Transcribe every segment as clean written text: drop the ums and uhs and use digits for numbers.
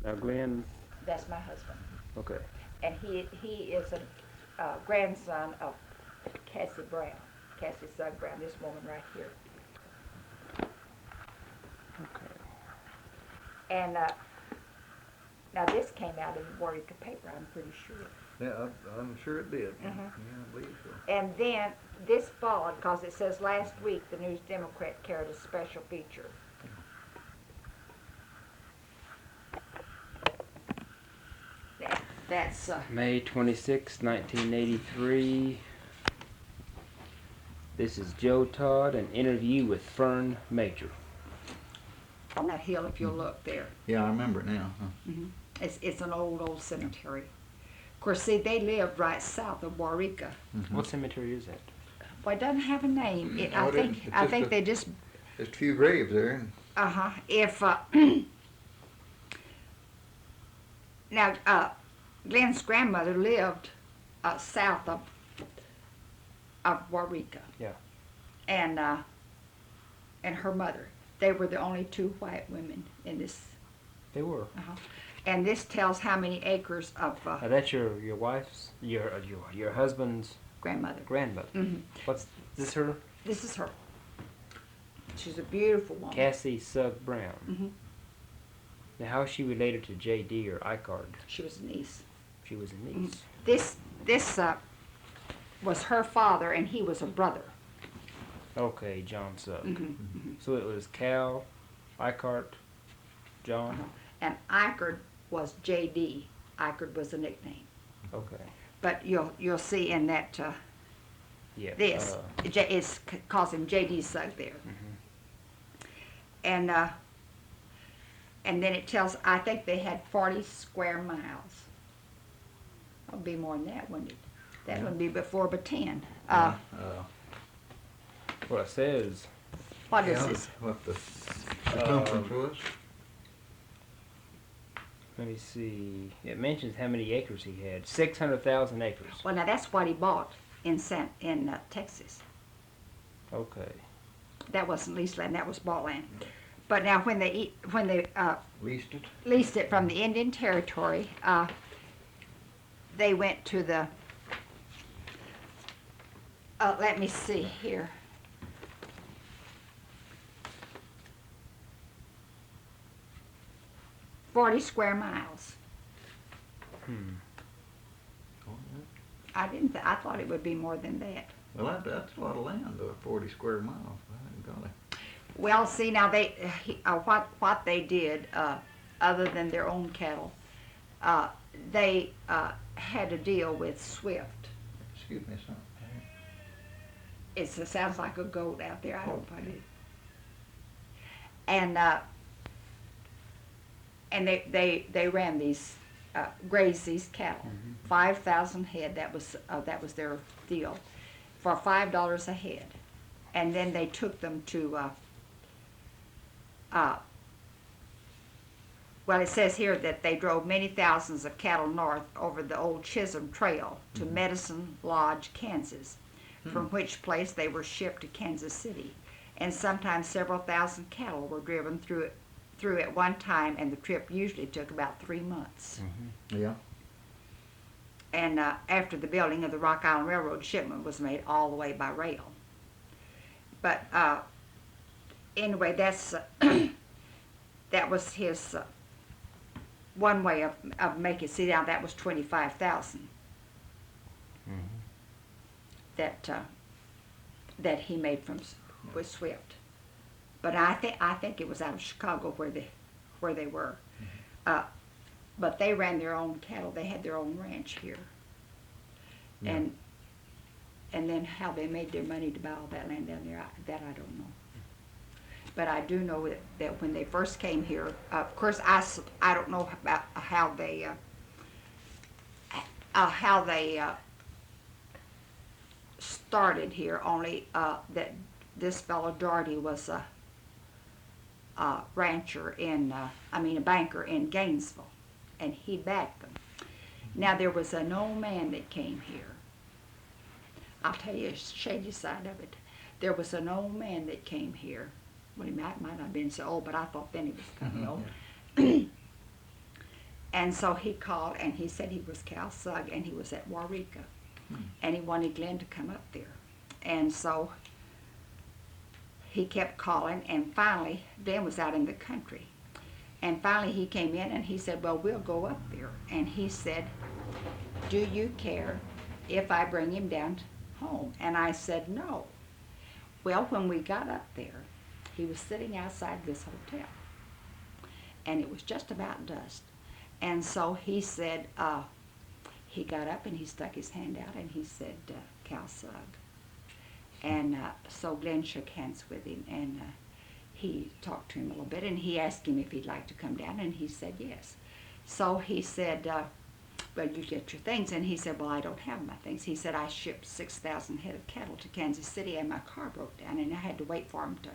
Now, Glenn. That's my husband. Okay. And he is a grandson of Cassie Brown, Cassie Sugg Brown, this woman right here. Okay. And now this came out in the Waurika paper, I'm pretty sure. Yeah, I'm sure it did. Mhm. Yeah, I believe so. And then this followed because it says last week the News Democrat carried a special feature. That's May 26, 1983. This is Joe Todd, an interview with Fern Major. on that hill if you'll look there. Yeah, I remember it now. Huh? It's an old cemetery. Of course, see, they lived right south of Waurika. Mm-hmm. What cemetery is that? Well, it doesn't have a name. Oh, I think they just There's a few graves there. if now Glenn's grandmother lived south of Waurika. Yeah. And her mother. They were the only two white women in this. They were. And this tells how many acres of Now that's your wife's, your husband's grandmother. grandmother. Mm-hmm. What's this? Her? This is her. She's a beautiful woman. Cassie Sugg Brown. Mm-hmm. Now, how is she related to J.D. or Icard? She was a niece. She was a niece. This was her father, and he was a brother. Okay, John Sugg. Mm-hmm. So it was Cal, Icart, John. And Icard was J.D. Icard was a nickname. Okay. But you'll see in that Yeah. this it's calls him J.D. Sugg there. And then it tells, I think they had 40 square miles. That'll be more than that, wouldn't it? That would be before but 10. Well, it says What is this? What the circumference was? Let me see. It mentions how many acres he had. 600,000 acres. Well, now that's what he bought in Texas. Okay. That wasn't leased land, that was bought land. But now when they Leased it? leased it from the Indian Territory, they went to the, let me see here. "40 square miles." Oh, I thought it would be more than that. well, that's a lot of land, though, 40 square miles. Golly. Well, see now what they did, other than their own cattle, they had a deal with Swift. Excuse me, son. It sounds like a goat out there. I don't know what it is. And they ran these grazed these cattle, 5,000 head. That was their deal, for $5 a head, and then they took them to. Well, it says here that they drove many thousands of cattle north over the old Chisholm Trail to Medicine Lodge, Kansas, from which place they were shipped to Kansas City, and sometimes several thousand cattle were driven through at one time, and the trip usually took about 3 months. Yeah. And after the building of the Rock Island Railroad, shipment was made all the way by rail. But anyway, that's that was his one way of making. See, now that was 25,000 that he made with Swift. But I think it was out of Chicago where they were. But they ran their own cattle. They had their own ranch here. Yeah. And then how they made their money to buy all that land down there, that I don't know. But I do know that when they first came here, of course I don't know about how they started here. Only that this fellow Doherty was a rancher a banker in Gainesville, and he backed them. Now there was an old man that came here. I'll tell you a shady side of it. There was an old man that came here. Well, he might not have been so old, but I thought then he was kind of old. And so he called and he said he was Cal Sugg and he was at Waurika. Hmm. And he wanted Glenn to come up there. And so he kept calling, and finally, Glenn was out in the country. And finally he came in and he said, well, we'll go up there. And he said, do you care if I bring him down home? And I said, no. Well, when we got up there, he was sitting outside this hotel. And it was just about dusk. And so he said, he got up and he stuck his hand out and he said, Cal Sugg. And so Glenn shook hands with him, and he talked to him a little bit, and he asked him if he'd like to come down, and he said yes. So he said, well, you get your things. And he said, well, I don't have my things. He said, I shipped 6,000 head of cattle to Kansas City, and my car broke down, and I had to wait for him to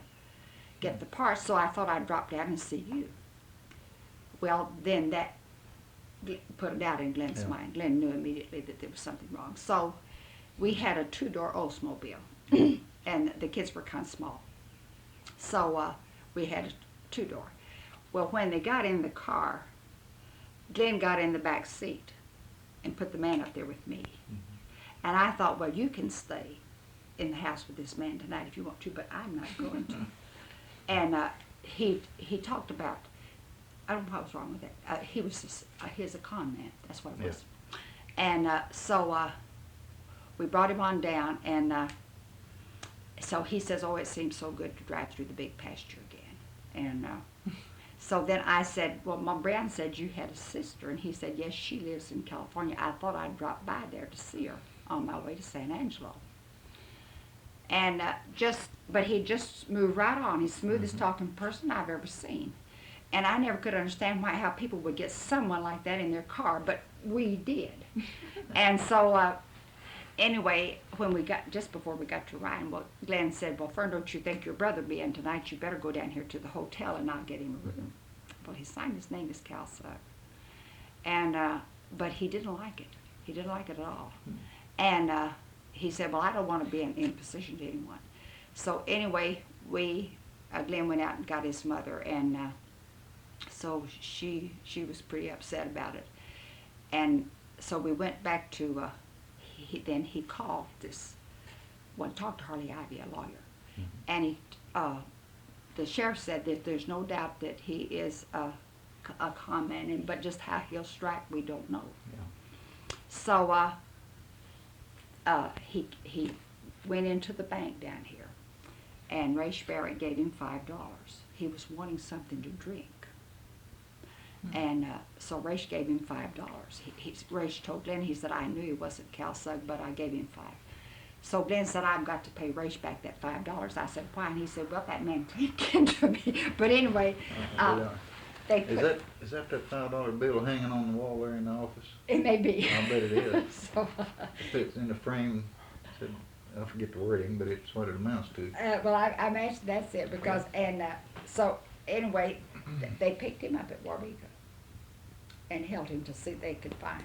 get the parts, so I thought I'd drop down and see you. Well, then that put it out in Glenn's mind. Glenn knew immediately that there was something wrong. So we had a 2-door Oldsmobile, and the kids were kind of small. So we had a 2-door. Well, when they got in the car, Glenn got in the back seat and put the man up there with me. Mm-hmm. And I thought, well, you can stay in the house with this man tonight if you want to, but I'm not going to. And he talked about, I don't know what was wrong with that. He was he's a con man. That's what it was. And so we brought him on down, and so he says, oh, it seems so good to drive through the big pasture again. And so then I said, well, Mom Brown said you had a sister. And he said, yes, she lives in California. I thought I'd drop by there to see her on my way to San Angelo. And but he just moved right on. He's the smoothest talking person I've ever seen. And I never could understand how people would get someone like that in their car, but we did. And so anyway, just before we got to Ryan, well, Glenn said, well, Fern, don't you think your brother will be in tonight? You better go down here to the hotel and I'll get him a room. Well, he signed his name as Cal Sugg. And, but he didn't like it. He didn't like it at all. And he said, well, I don't want to be in imposition to anyone. So anyway, Glenn went out and got his mother, and so she was pretty upset about it. And so we went back to, then he called talked to Harley Ivy, a lawyer. Mm-hmm. And the sheriff said that there's no doubt that he is a con man, but just how he'll strike, we don't know. Yeah. So he went into the bank down here, and Ray Sparrow gave him $5. He was wanting something to drink. And so Raish gave him $5. Raish told Glenn, he said, I knew he wasn't Cal Sugg, but I gave him $5. So Glenn said, I've got to pay Raish back that $5. I said, why? And he said, well, that man clinked into me. But anyway, is that $5 bill hanging on the wall there in the office? It may be. I bet it is. So, if it's in the frame, I forget the wording, but it's what it amounts to. Well, I imagine that's it, because, so anyway, they picked him up at Waurika and held him to see if they could find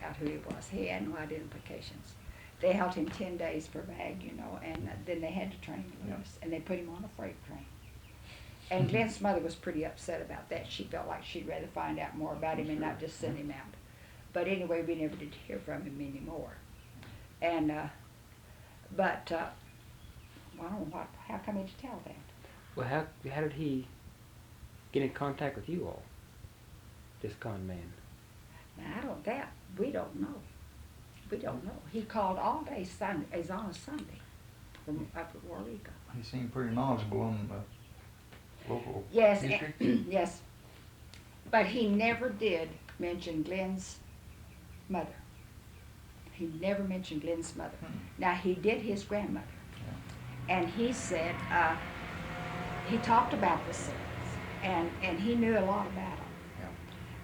out who he was. He had no identifications. They held him 10 days for bag, and then they had to turn him loose, and they put him on a freight train. And Glenn's mother was pretty upset about that. She felt like she'd rather find out more about him and not just send him out. But anyway, we never did hear from him anymore. And, I don't know how come he'd tell that? Well, how did he get in contact with you all, this con man? Now, we don't know. We don't know. He called all day Sunday. It's on a Sunday from up at Waurika. He seemed pretty knowledgeable on the local history. Yes. But he never did mention Glenn's mother. He never mentioned Glenn's mother. Now, he did his grandmother. Yeah. And he said, he talked about the Suggs, and he knew a lot about them. Yeah.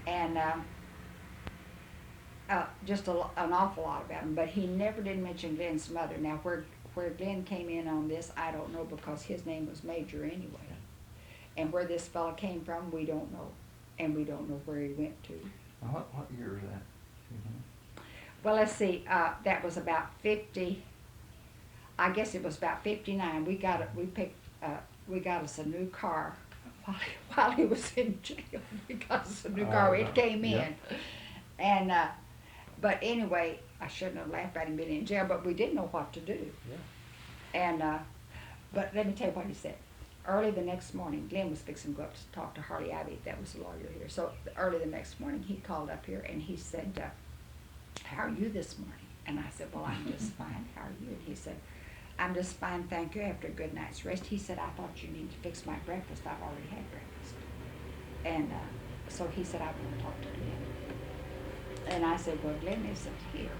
And just an awful lot about him, but he never did mention Glenn's mother. Now, where Glenn came in on this, I don't know, because his name was Major anyway. And where this fella came from, we don't know. And we don't know where he went to. What year is that? Well, let's see. That was about 50. I guess it was about 59. We got us a new car while he was in jail because of the Oh, car. no. It came Yeah. in. And, but anyway, I shouldn't have laughed at him being in jail, but we didn't know what to do. Yeah. And, but let me tell you what he said. Early the next morning, Glenn was fixing to go up to talk to Harley Abbey, that was the lawyer here. So early the next morning, he called up here and he said, how are you this morning? And I said, well, I'm just fine. How are you? And he said, I'm just fine, thank you, after a good night's rest. He said, I thought you needed to fix my breakfast. I've already had breakfast. And so he said, I want to talk to Glenn. And I said, well, Glenn isn't here.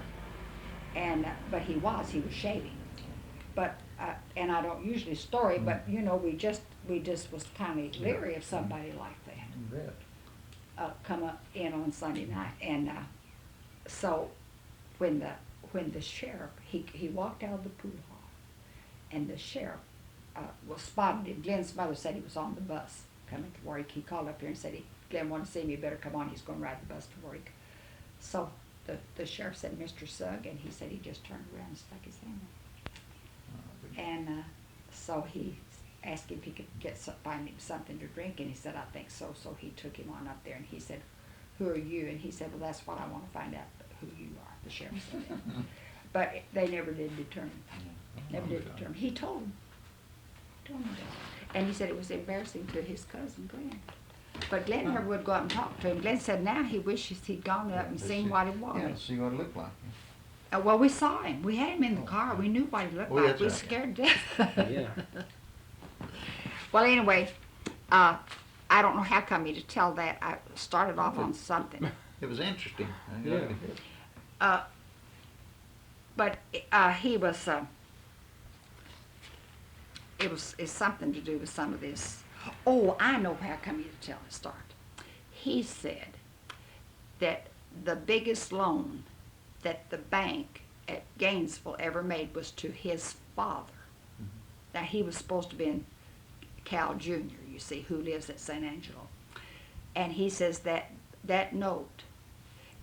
And, but he was shaving. But, and I don't usually story, but you know, we just was kind of leery of somebody like that. You bet. Come up in on Sunday night. And so when the sheriff, he walked out of the pool hall, and the sheriff was spotted him. Glenn's mother said he was on the bus coming to Waurika. He called up here and said, Glenn wanted to see me, you better come on, he's going to ride the bus to Waurika. So the sheriff said, Mr. Sugg, and he said he just turned around and stuck his hand out. And so he asked him if he could find him something to drink, and he said, I think so. So he took him on up there, and he said, who are you? And he said, well, that's what I want to find out, who you are, the sheriff said that. But they never did determine. Never did determine. He told him. Told him that. And he said it was embarrassing to his cousin, Glenn. But Glenn never would go out and talk to him. Glenn said now he wishes he'd gone up and seen what it was. Yeah, see what it looked like. Well, we saw him. We had him in the car. We knew what he looked Oh, like. that's We right. scared to death. Yeah. Well, anyway, I don't know how come you to tell that. I started off on something. It was interesting. Yeah. But he was, it's something to do with some of this. Oh, I know how come you to tell the start. He said that the biggest loan that the bank at Gainesville ever made was to his father. Now, he was supposed to be in Cal Jr., you see, who lives at San Angelo. And he says that that note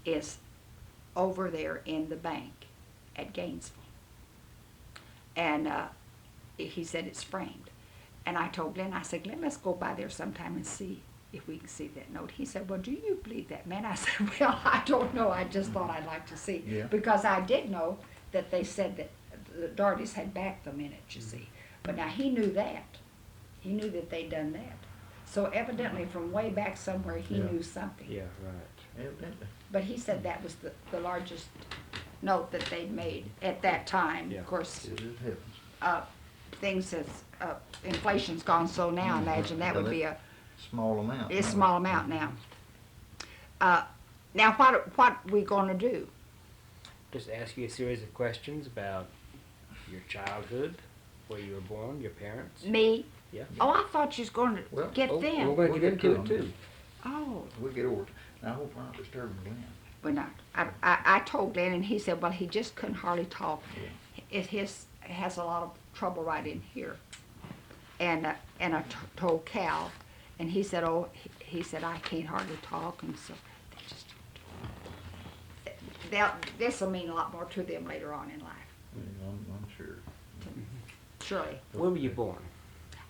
is over there in the bank at Gainesville. And he said it's framed. And I told Glenn, I said, Glenn, let's go by there sometime and see if we can see that note. He said, well, do you believe that, man? I said, well, I don't know. I just thought I'd like to see. Yeah. Because I did know that they said that the Dartys had backed them in it, you see. But now he knew that. He knew that they'd done that. So evidently from way back somewhere he Yeah. knew something. Yeah, right. Evidently. But he said that was the largest note that they'd made at that time. Yeah. Of course, It is heavens. things has, inflation's gone so now, I imagine that would be a Small amount. small amount now. Now what we gonna do? Just ask you a series of questions about your childhood, where you were born, your parents. Me? Yeah. Oh, I thought you was gonna Well, get Oh, them. we're going to We'll get get into to it them. too. Oh, We'll get over it. Now, I hope we're not disturbing Glenn. we're not. I told Glenn, and he said, well, he just couldn't hardly talk. It has a lot of trouble right in here. And I told Cal, and he said, oh, he said, I can't hardly talk, and so they just, this will mean a lot more to them later on in life, I'm sure. surely. Where were you born?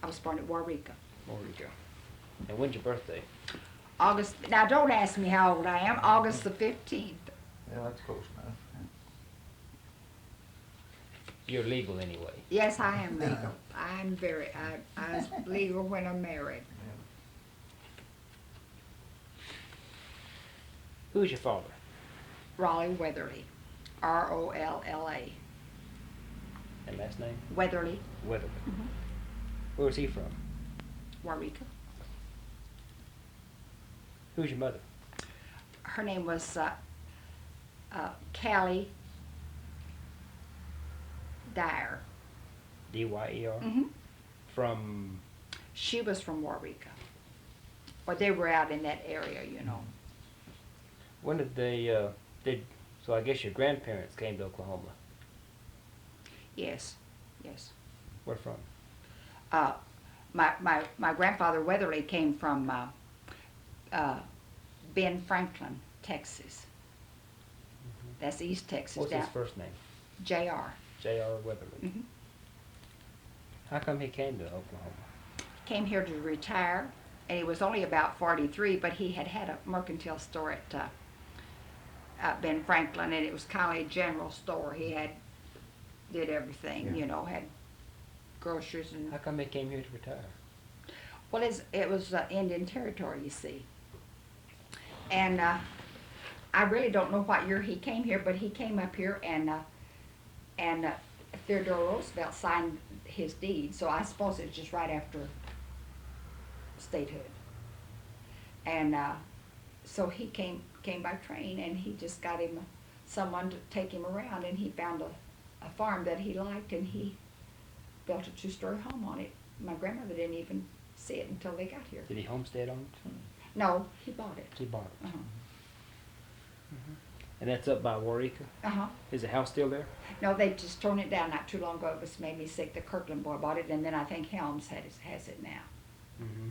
I was born at Waurika. Waurika. And when's your birthday? August, now don't ask me how old I am, August the 15th. Yeah, that's close enough. You're legal anyway. Yes, I am legal. I'm I was legal when I'm married. Who's your father? Raleigh Weatherly, Rolla. And last name? Weatherly, Weatherly. Mhm. Where was he from? Waurika. Who's your mother? Her name was Callie Dyer. D-Y-E-R? Mm-hmm. From, She was from Waurika. Or they were out in that area, you know. when did they, so I guess your grandparents came to Oklahoma. Yes, yes. Where from? My grandfather Weatherly came from Ben Franklin, Texas. That's East Texas. What's down. his first name? J.R. J.R. Weatherly. Mhm. How come he came to Oklahoma? Came here to retire and he was only about 43, but he had had a mercantile store at Ben Franklin, and it was kind of a general store. He did everything, Yeah. you know, had groceries and. How come they came here to retire? Well, it was Indian Territory, you see. And I really don't know what year he came here, but he came up here, and Theodore Roosevelt signed his deed, so I suppose it's just right after statehood. And so he came by train, and he just got him someone to take him around, and he found a farm that he liked, and he built a 2-story home on it. My grandmother didn't even see it until they got here. Did he homestead on it? No, he bought it. He bought it. Uh-huh. And that's up by Waurika? Uh-huh. Is the house still there? No, they just torn it down not too long ago. It was made me sick. The Kirkland boy bought it, and then I think Helms has it now. Mm-hmm.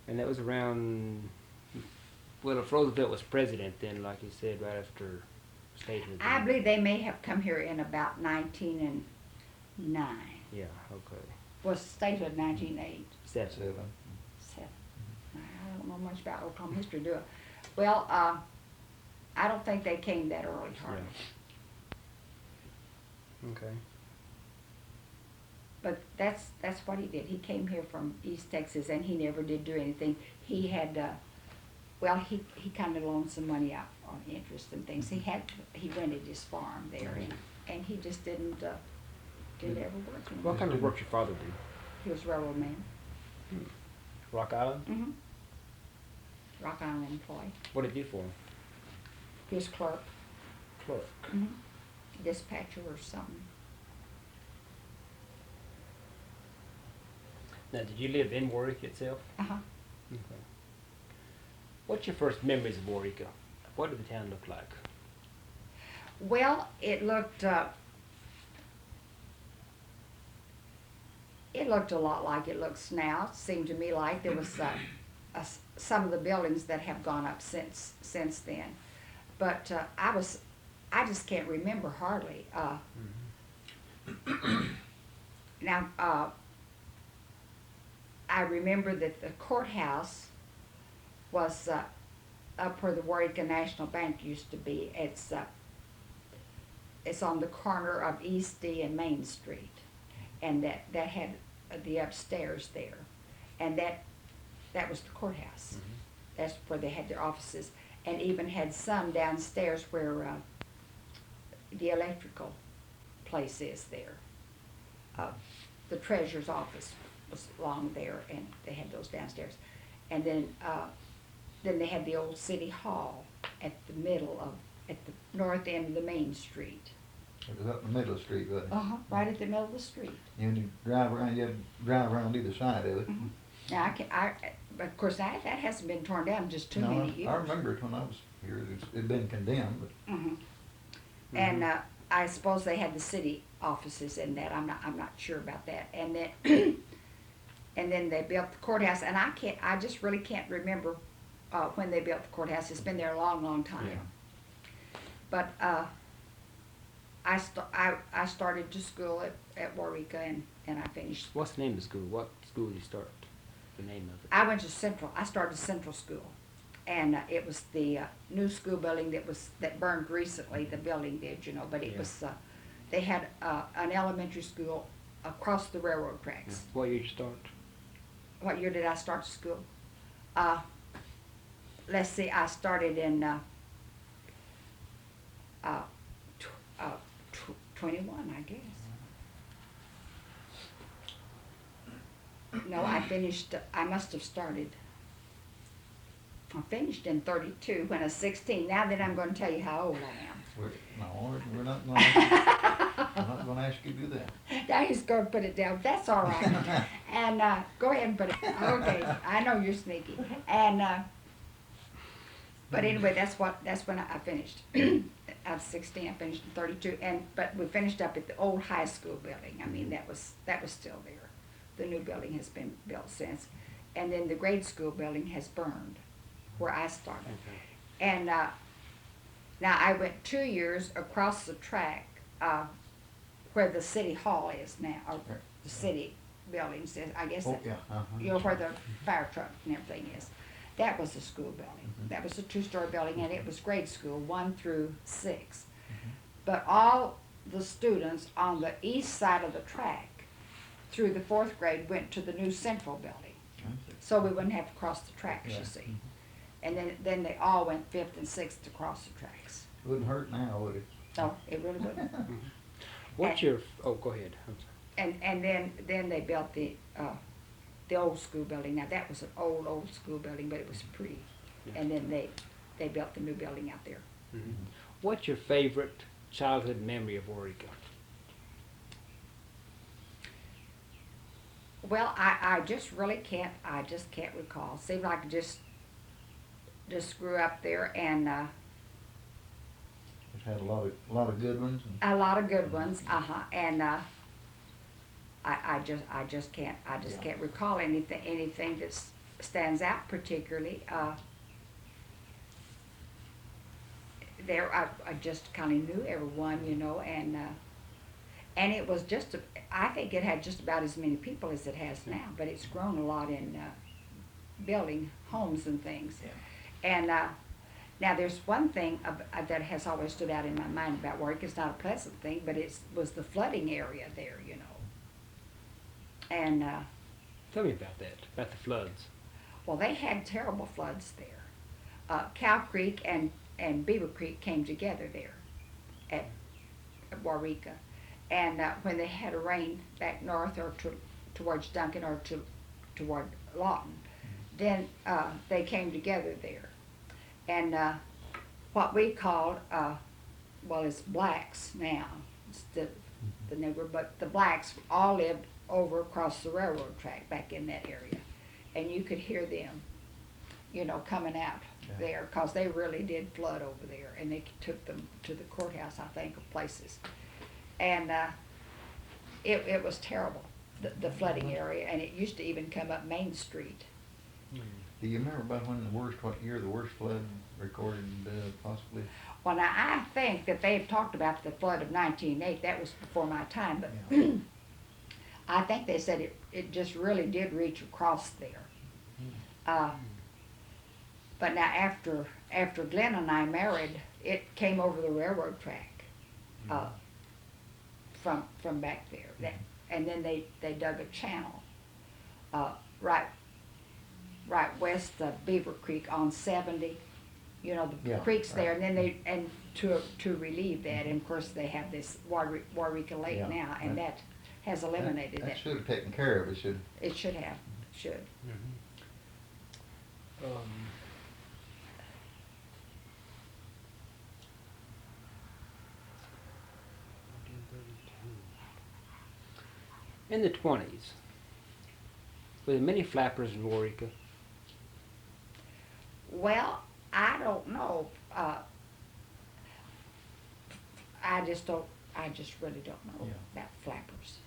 And that was around, well, if Roosevelt was president then, like you said, right after statehood. I believe they may have come here in about 1909. Yeah, okay. Was statehood 1908? Seven. 7. I don't know much about Oklahoma history, do I? Well, I don't think they came that early, hardly. Yeah. Okay. But that's what he did. He came here from East Texas, and he never did do anything. He had, well, he kind of loaned some money out on interest and things. He rented his farm there, and he just didn't ever work. What kind of work your father do? He was a railroad man. Rock Island? Mm-hmm. Rock Island employee. What did he do for him? He was clerk. Clerk. Mm-hmm. Dispatcher or something. Now, did you live in Waurika itself? Uh-huh. Okay. What's your first memories of Waurika? What did the town look like? Well, it looked a lot like it looks now. It seemed to me like there was some of the buildings that have gone up since then, but I just can't remember hardly. Now, I remember that the courthouse was up where the Waurika National Bank used to be. It's on the corner of East D and Main Street, and that had the upstairs there, and that was the courthouse. Mm-hmm. That's where they had their offices, and even had some downstairs where the electrical place is there. The treasurer's office was along there, and they had those downstairs. And then they had the old city hall at the north end of the main street. It was up in the middle of the street, wasn't it? Right at the middle of the street. And you drive around, either side of it. Mhm. Now but of course that hasn't been torn down just too many years. I remember it when I was here. It'd been condemned, but Mhm. And I suppose they had the city offices in that. I'm not sure about that. And then and then they built the courthouse, and I just really can't remember when they built the courthouse. It's been there a long, long time. Yeah. But I started to school at Waurika, and I finished. What's the name of the school? What school did you start? The name of it? I went to Central. I started Central School, and it was the new school building that burned recently. The building did, you know, but it was they had an elementary school across the railroad tracks. What year did you start? What year did I start school? Let's see. I started in 21, I guess. No, I finished. I must have started. I finished in 32 when I was 16. Now then, I'm going to tell you how old I am. we're not going to ask you to do that. I just going to put it down. That's all right. And go ahead and put it. Okay, I know you're sneaky. And but anyway, that's when I finished. I was 16. I finished in 32. But we finished up at the old high school building. I mean, that was still there. The new building has been built since, and then the grade school building has burned, where I started. Okay. And now I went 2 years across the track where the city hall is now, or the city buildings. I guess Oh, yeah, you know where the fire truck and everything is. That was a school building. That was a two-story building, and it was grade school 1 through 6. But all the students on the east side of the track through the 4th grade went to the new central building, so we wouldn't have to cross the tracks. Yeah. You see, and then they all went 5th and 6th across the tracks. Wouldn't hurt now, would it? No, it really wouldn't. What's your, oh, go ahead. I'm sorry. And then they built the old school building. Now that was an old school building, but it was pretty. Yeah. And then they built the new building out there. What's your favorite childhood memory of Waurika? Well, I just really can't. I just can't recall. Seemed like I just grew up there, and It's had a lot of good ones. And a lot of good ones. And I just can't. I just can't recall anything that stands out particularly. There, I just kind of knew everyone, you know, and it was just. I think it had just about as many people as it has now, but it's grown a lot in building homes and things. Yeah. And now there's one thing that has always stood out in my mind about Waurika. It's not a pleasant thing, but it was the flooding area there, you know. And Tell me about that, about the floods. well, they had terrible floods there. Cow Creek and Beaver Creek came together there at Waurika. And when they had a rain back north or towards Duncan or toward Lawton, then they came together there. And what we called, well, it's blacks now, it's the neighbor, but the blacks all lived over across the railroad track back in that area. And you could hear them, you know, coming out there, because they really did flood over there, and they took them to the courthouse, I think, of places. And it was terrible, the flooding area, and it used to even come up Main Street. do you remember about what year the worst flood recorded, possibly? Well, now, I think that they've talked about the flood of 1908. That was before my time, but Yeah. I think they said it just really did reach across there. But now, after Glenn and I married, it came over the railroad track from back there. And then they dug a channel right west of Beaver Creek on 70. You know, the Yeah, creek's there, right. and then to relieve that, and of course they have this Waurika Lake Yeah, now, and that has eliminated That that. should have taken care of it, should. It should have, should. In the 20s, were there many flappers in Waurika? Well, I don't know. I just really don't know Yeah. about flappers.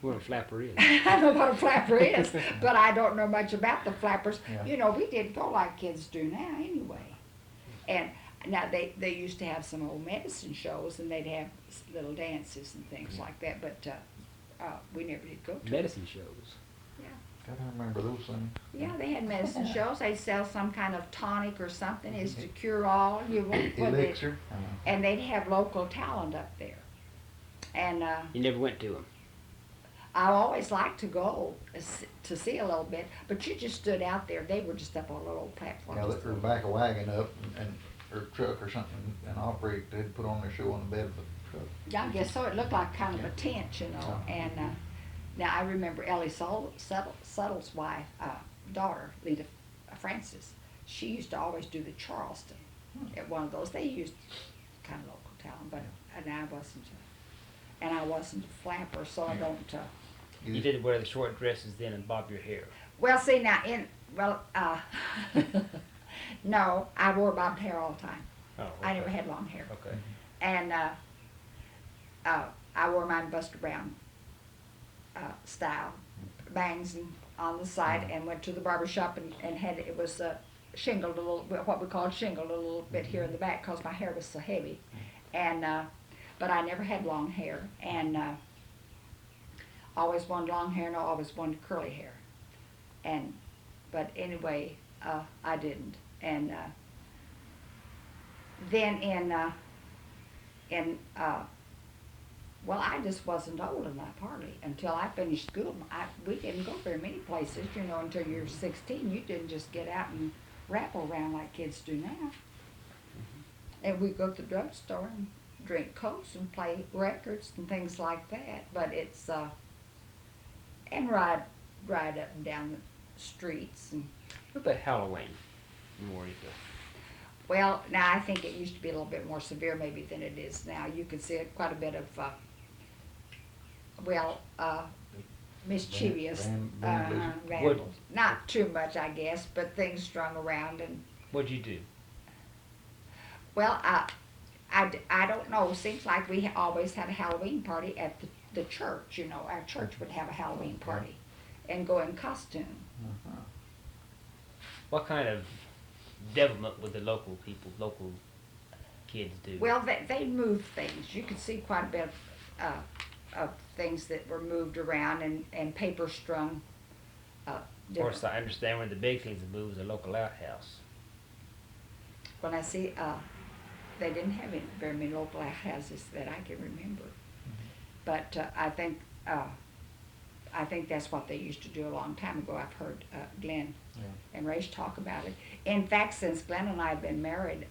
What a flapper is. I know what a flapper is, but I don't know much about the flappers. Yeah. You know, we didn't go like kids do now anyway. And now they used to have some old medicine shows, and they'd have little dances and things like that, but we never did go to them. Medicine shows. Gotta remember those things. Yeah, they had medicine shows. They'd sell some kind of tonic or something. It's to cure all. Elixir. And they'd have local talent up there. And You never went to them. I always liked to go to see a little bit, but you just stood out there. They were just up on a little platform. Yeah, they'd back a wagon up or truck or something and operate. They'd put on their show on the bed of the truck. Yeah, I guess so. It looked like kind of a tent, you know. And now I remember Ellie Suttle's wife, daughter, Lita Francis. She used to always do the Charleston at one of those. They used kind of local talent, but and I wasn't a flapper, so I don't. You didn't wear the short dresses then and bob your hair. Well, see now no, I wore bobbed hair all the time. Oh, I okay. never had long hair. Okay. And I wore mine Buster Brown style, bangs and on the side, and went to the barber shop and had it was shingled a little, what we called shingled a little bit here in the back because my hair was so heavy, and but I never had long hair, and always wanted long hair and I always wanted curly hair. And, but anyway, I didn't. And then well, I just wasn't old enough hardly until I finished school. We didn't go very many places, you know, until you're 16. You didn't just get out and rattle around like kids do now. And we go to the drugstore and drink Cokes and play records and things like that. But it's, and ride up and down the streets. And What about Halloween in Waurika? well, now I think it used to be a little bit more severe maybe than it is now. You can see quite a bit of, mischievous Vandalism. vandals. Not too much, I guess, but things strung around and, What'd you do? well, I don't know. Seems like we always had a Halloween party at the church, you know. Our church would have a Halloween party and go in costume. Uh-huh. What kind of devilment would the local kids do? Well, they moved things. You could see quite a bit of things that were moved around and paper strung. Of course, I understand one of the big things that moved was a local outhouse. When I see, they didn't have very many local outhouses that I can remember. But I think that's what they used to do a long time ago. I've heard Glenn and Rach talk about it. In fact, since Glenn and I have been married,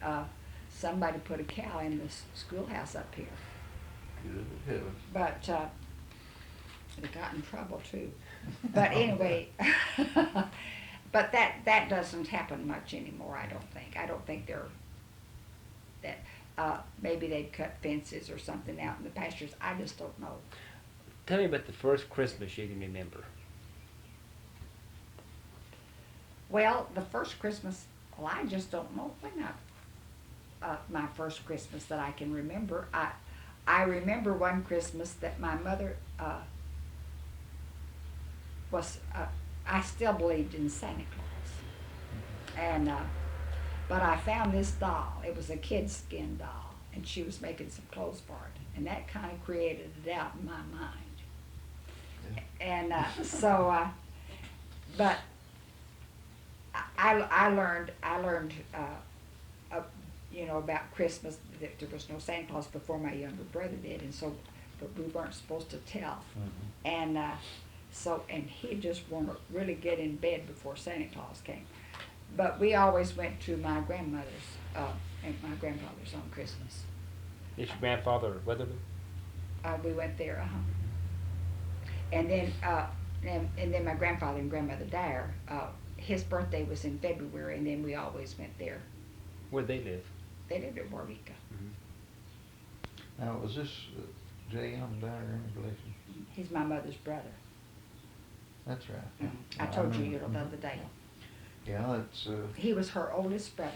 somebody put a cow in the schoolhouse up here. Good heavens. But they got in trouble too. But anyway, but that doesn't happen much anymore, I don't think. I don't think maybe they've cut fences or something out in the pastures. I just don't know. Tell me about the first Christmas you can remember. Well, the first Christmas, well, I just don't know when my first Christmas that I can remember. I remember one Christmas that my mother I still believed in Santa Claus. And, but I found this doll. It was a kid's skin doll, and she was making some clothes for it. And that kind of created a doubt in my mind. And but I learned, you know, about Christmas that there was no Santa Claus before my younger brother did, and so, but we weren't supposed to tell. And and he just wanted to really get in bed before Santa Claus came. But we always went to my grandmother's and my grandfather's on Christmas. Is your grandfather Weatherly? We went there, and then and then my grandfather and grandmother Dyer, his birthday was in February, and then we always went there. Where'd they live? They lived in Waurika. Now, was this J.M. Dyer any relation? He's my mother's brother. That's right. I told you the other day. Yeah, that's, He was her oldest brother.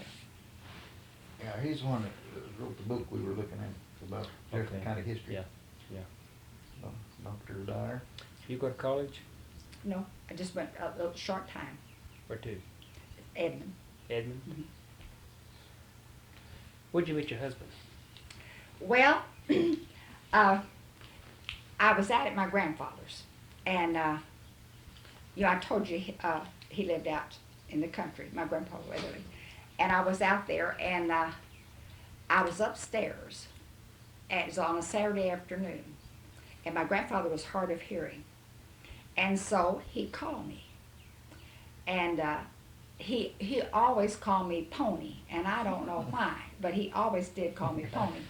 yeah, he's the one that wrote the book we were looking at about different kind of history. Yeah. Dr. Dyer. You go to college? No, I just went a little short time. Where to? Edmond. Edmond? Mhm. Where'd you meet your husband? Well, I was out at my grandfather's, and you know, I told you he lived out in the country, my grandpa Weatherly, and I was out there, and I was upstairs, and it was on a Saturday afternoon, and my grandfather was hard of hearing, and so he called me, and he always called me Pony, and I don't know why, but he always did call me Pony.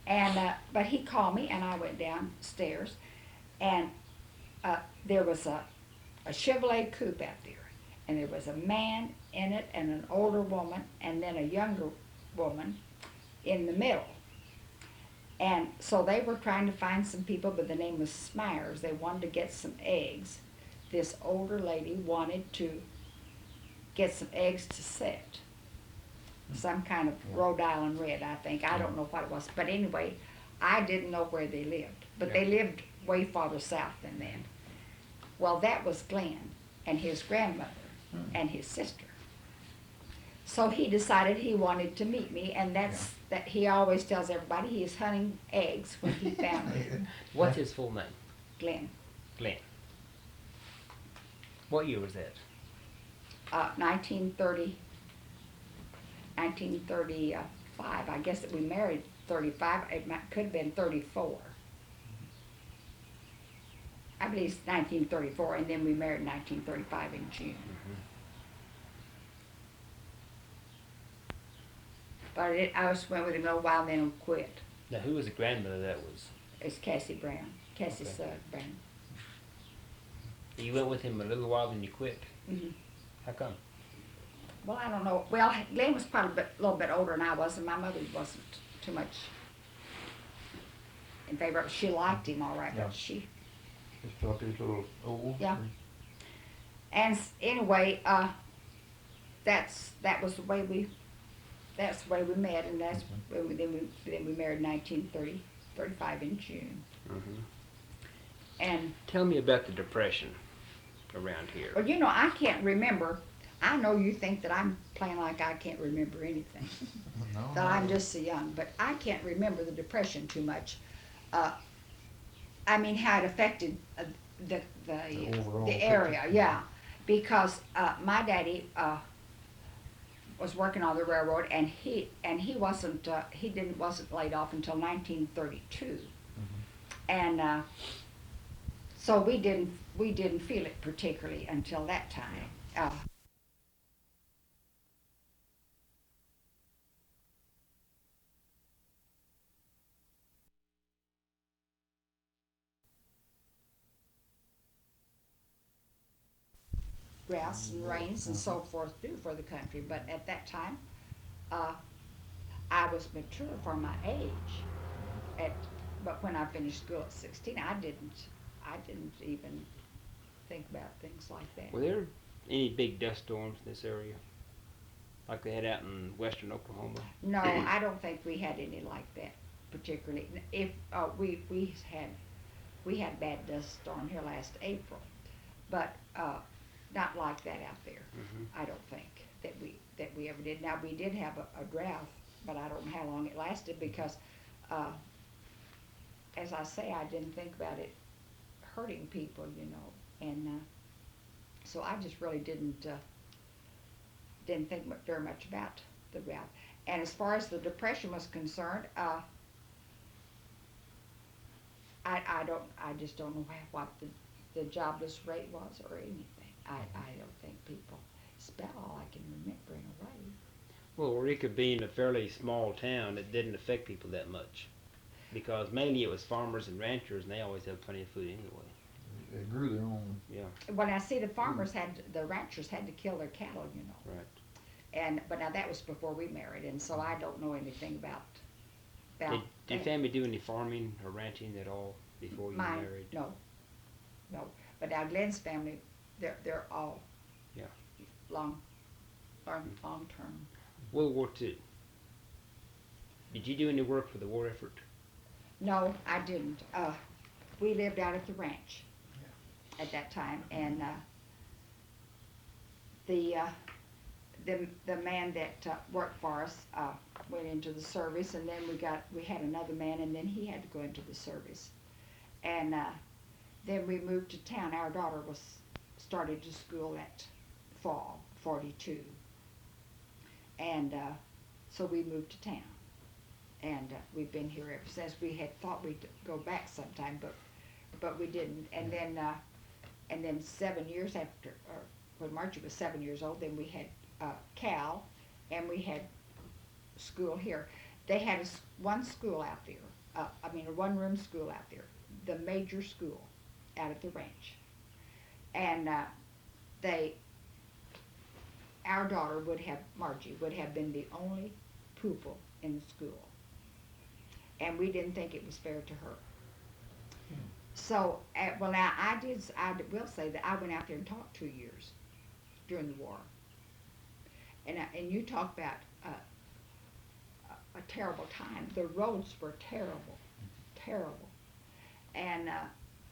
And but he called me, and I went downstairs, and there was a Chevrolet coupe out there, and there was a man in it, and an older woman, and then a younger woman in the middle. And so they were trying to find some people, but the name was Smyers. They wanted to get some eggs. This older lady wanted to get some eggs to set. Some kind of Rhode Island red, I think. I don't know what it was. But anyway, I didn't know where they lived. But they lived way farther south than then. Well, that was Glenn and his grandmother and his sister. So he decided he wanted to meet me, and that he always tells everybody he is hunting eggs when he found me. What's his full name? Glenn. Glenn. What year was that? 1930, 1935. I guess that we married 35. It could have been 34. I believe it's 1934, and then we married in 1935 in June. But I just went with him a little while, and then quit. Now, who was the grandmother that was? It's Cassie Brown, Cassie Okay. Sugg Brown. You went with him a little while, then you quit. Hmm. How come? Well, I don't know. Well, Glenn was probably a little bit older than I was, and my mother wasn't too much in favor of it. She liked him all right, Yeah. but she... Just thought he was a little old. Yeah. And anyway, that was the way we met, and that's when then we married in 1935 in June. Mm-hmm. And Tell me about the Depression around here. well, you know, I can't remember. I know you think that I'm playing like I can't remember anything, No, that I'm no. just so young, but I can't remember the Depression too much. I mean, how it affected the overall area, picture. yeah, because my daddy was working on the railroad, and he wasn't laid off until 1932, and so we didn't feel it particularly until that time. Droughts and rains and so forth do for the country, but at that time, I was mature for my age. But when I finished school at 16, I didn't even think about things like that. Were there any big dust storms in this area, like they had out in western Oklahoma? No, I don't think we had any like that particularly. If we had bad dust storm here last April, but not like that out there. Mm-hmm. I don't think that we ever did. Now we did have a drought, but I don't know how long it lasted because, as I say, I didn't think about it hurting people, you know, and so I just really didn't think very much about the drought. And as far as the Depression was concerned, I just don't know what the jobless rate was or anything. I don't think people spell all I can remember in a way. Well, Waurika being a fairly small town, it didn't affect people that much, because mainly it was farmers and ranchers, and they always had plenty of food anyway. They grew their own. Yeah. Well, I see the ranchers had to kill their cattle, you know. Right. But now that was before we married, and so I don't know anything about Did your that. family do any farming or ranching at all before you Mine, married? no. But now Glenn's family, they're all long term. World War II. Did you do any work for the war effort? No, I didn't. We lived out at the ranch at that time, and the man that worked for us went into the service, and then we had another man, and then he had to go into the service, and then we moved to town. Our daughter started to school that fall, 42. And so we moved to town. And we've been here ever since. We had thought we'd go back sometime, but we didn't. And then 7 years after, or when Margie was 7 years old, then we had Cal, and we had school here. They had one school out there, a one-room school out there, the Major school out at the ranch. And our daughter Margie would have been the only pupil in the school. And we didn't think it was fair to her. So, well, now I will say that I went out there and taught 2 years during the war. And you talk about a terrible time. The roads were terrible, terrible. And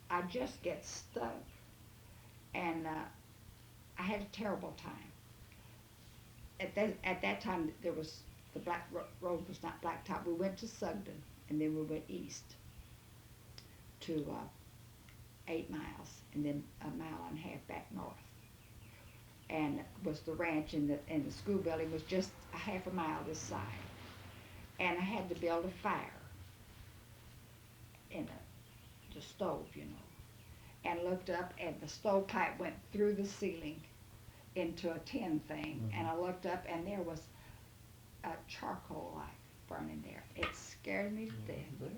I just get stuck. And I had a terrible time. At that time, the black road was not blacktop. We went to Sugden, and then we went east to 8 miles, and then a mile and a half back north. And was the ranch, and the school building was just a half a mile this side. And I had to build a fire in the stove, you know. And looked up, and the stovepipe went through the ceiling into a tin thing. And I looked up, and there was a charcoal light burning there. It scared me to death.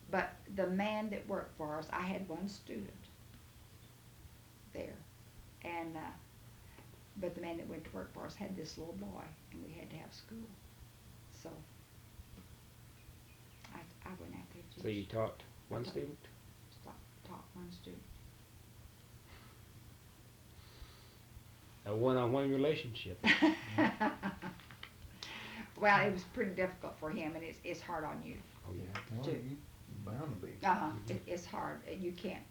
But the man that worked for us, I had one student there, and but the man that went to work for us had this little boy, and we had to have school. So I went out there to So you taught one student? Taught one student. A one-on-one relationship. Well, it was pretty difficult for him, and it's hard on you. Oh yeah. Well, Too. you bound to be. It's hard. You can't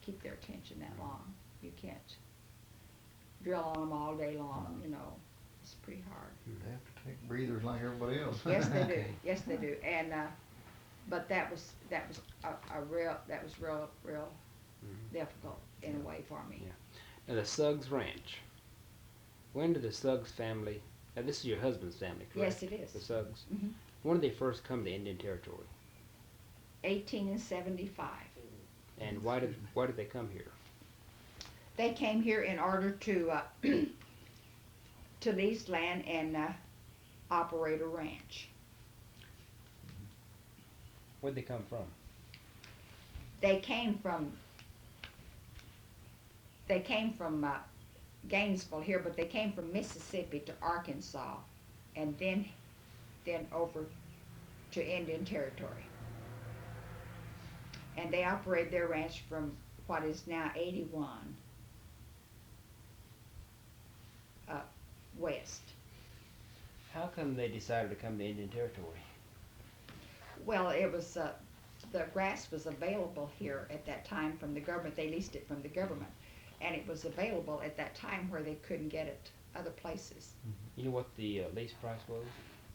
keep their attention that long. You can't drill on them all day long. You know, it's pretty hard. They have to take breathers like everybody else. Yes, they do. Yes, they do. And but that was real difficult in a way for me. Yeah. Now the Suggs Ranch. When did the Suggs family? Now this is your husband's family, correct? Yes, it is. The Suggs. Mm-hmm. When did they first come to Indian Territory? 1875. And why did they come here? They came here in order to to lease land and operate a ranch. Where'd they come from? They came from Gainesville here, but they came from Mississippi to Arkansas, and then over to Indian Territory. And they operated their ranch from what is now 81 west. How come they decided to come to Indian Territory? Well, it was the grass was available here at that time from the government. They leased it from the government, and it was available at that time where they couldn't get it other places. You know what the lease price was?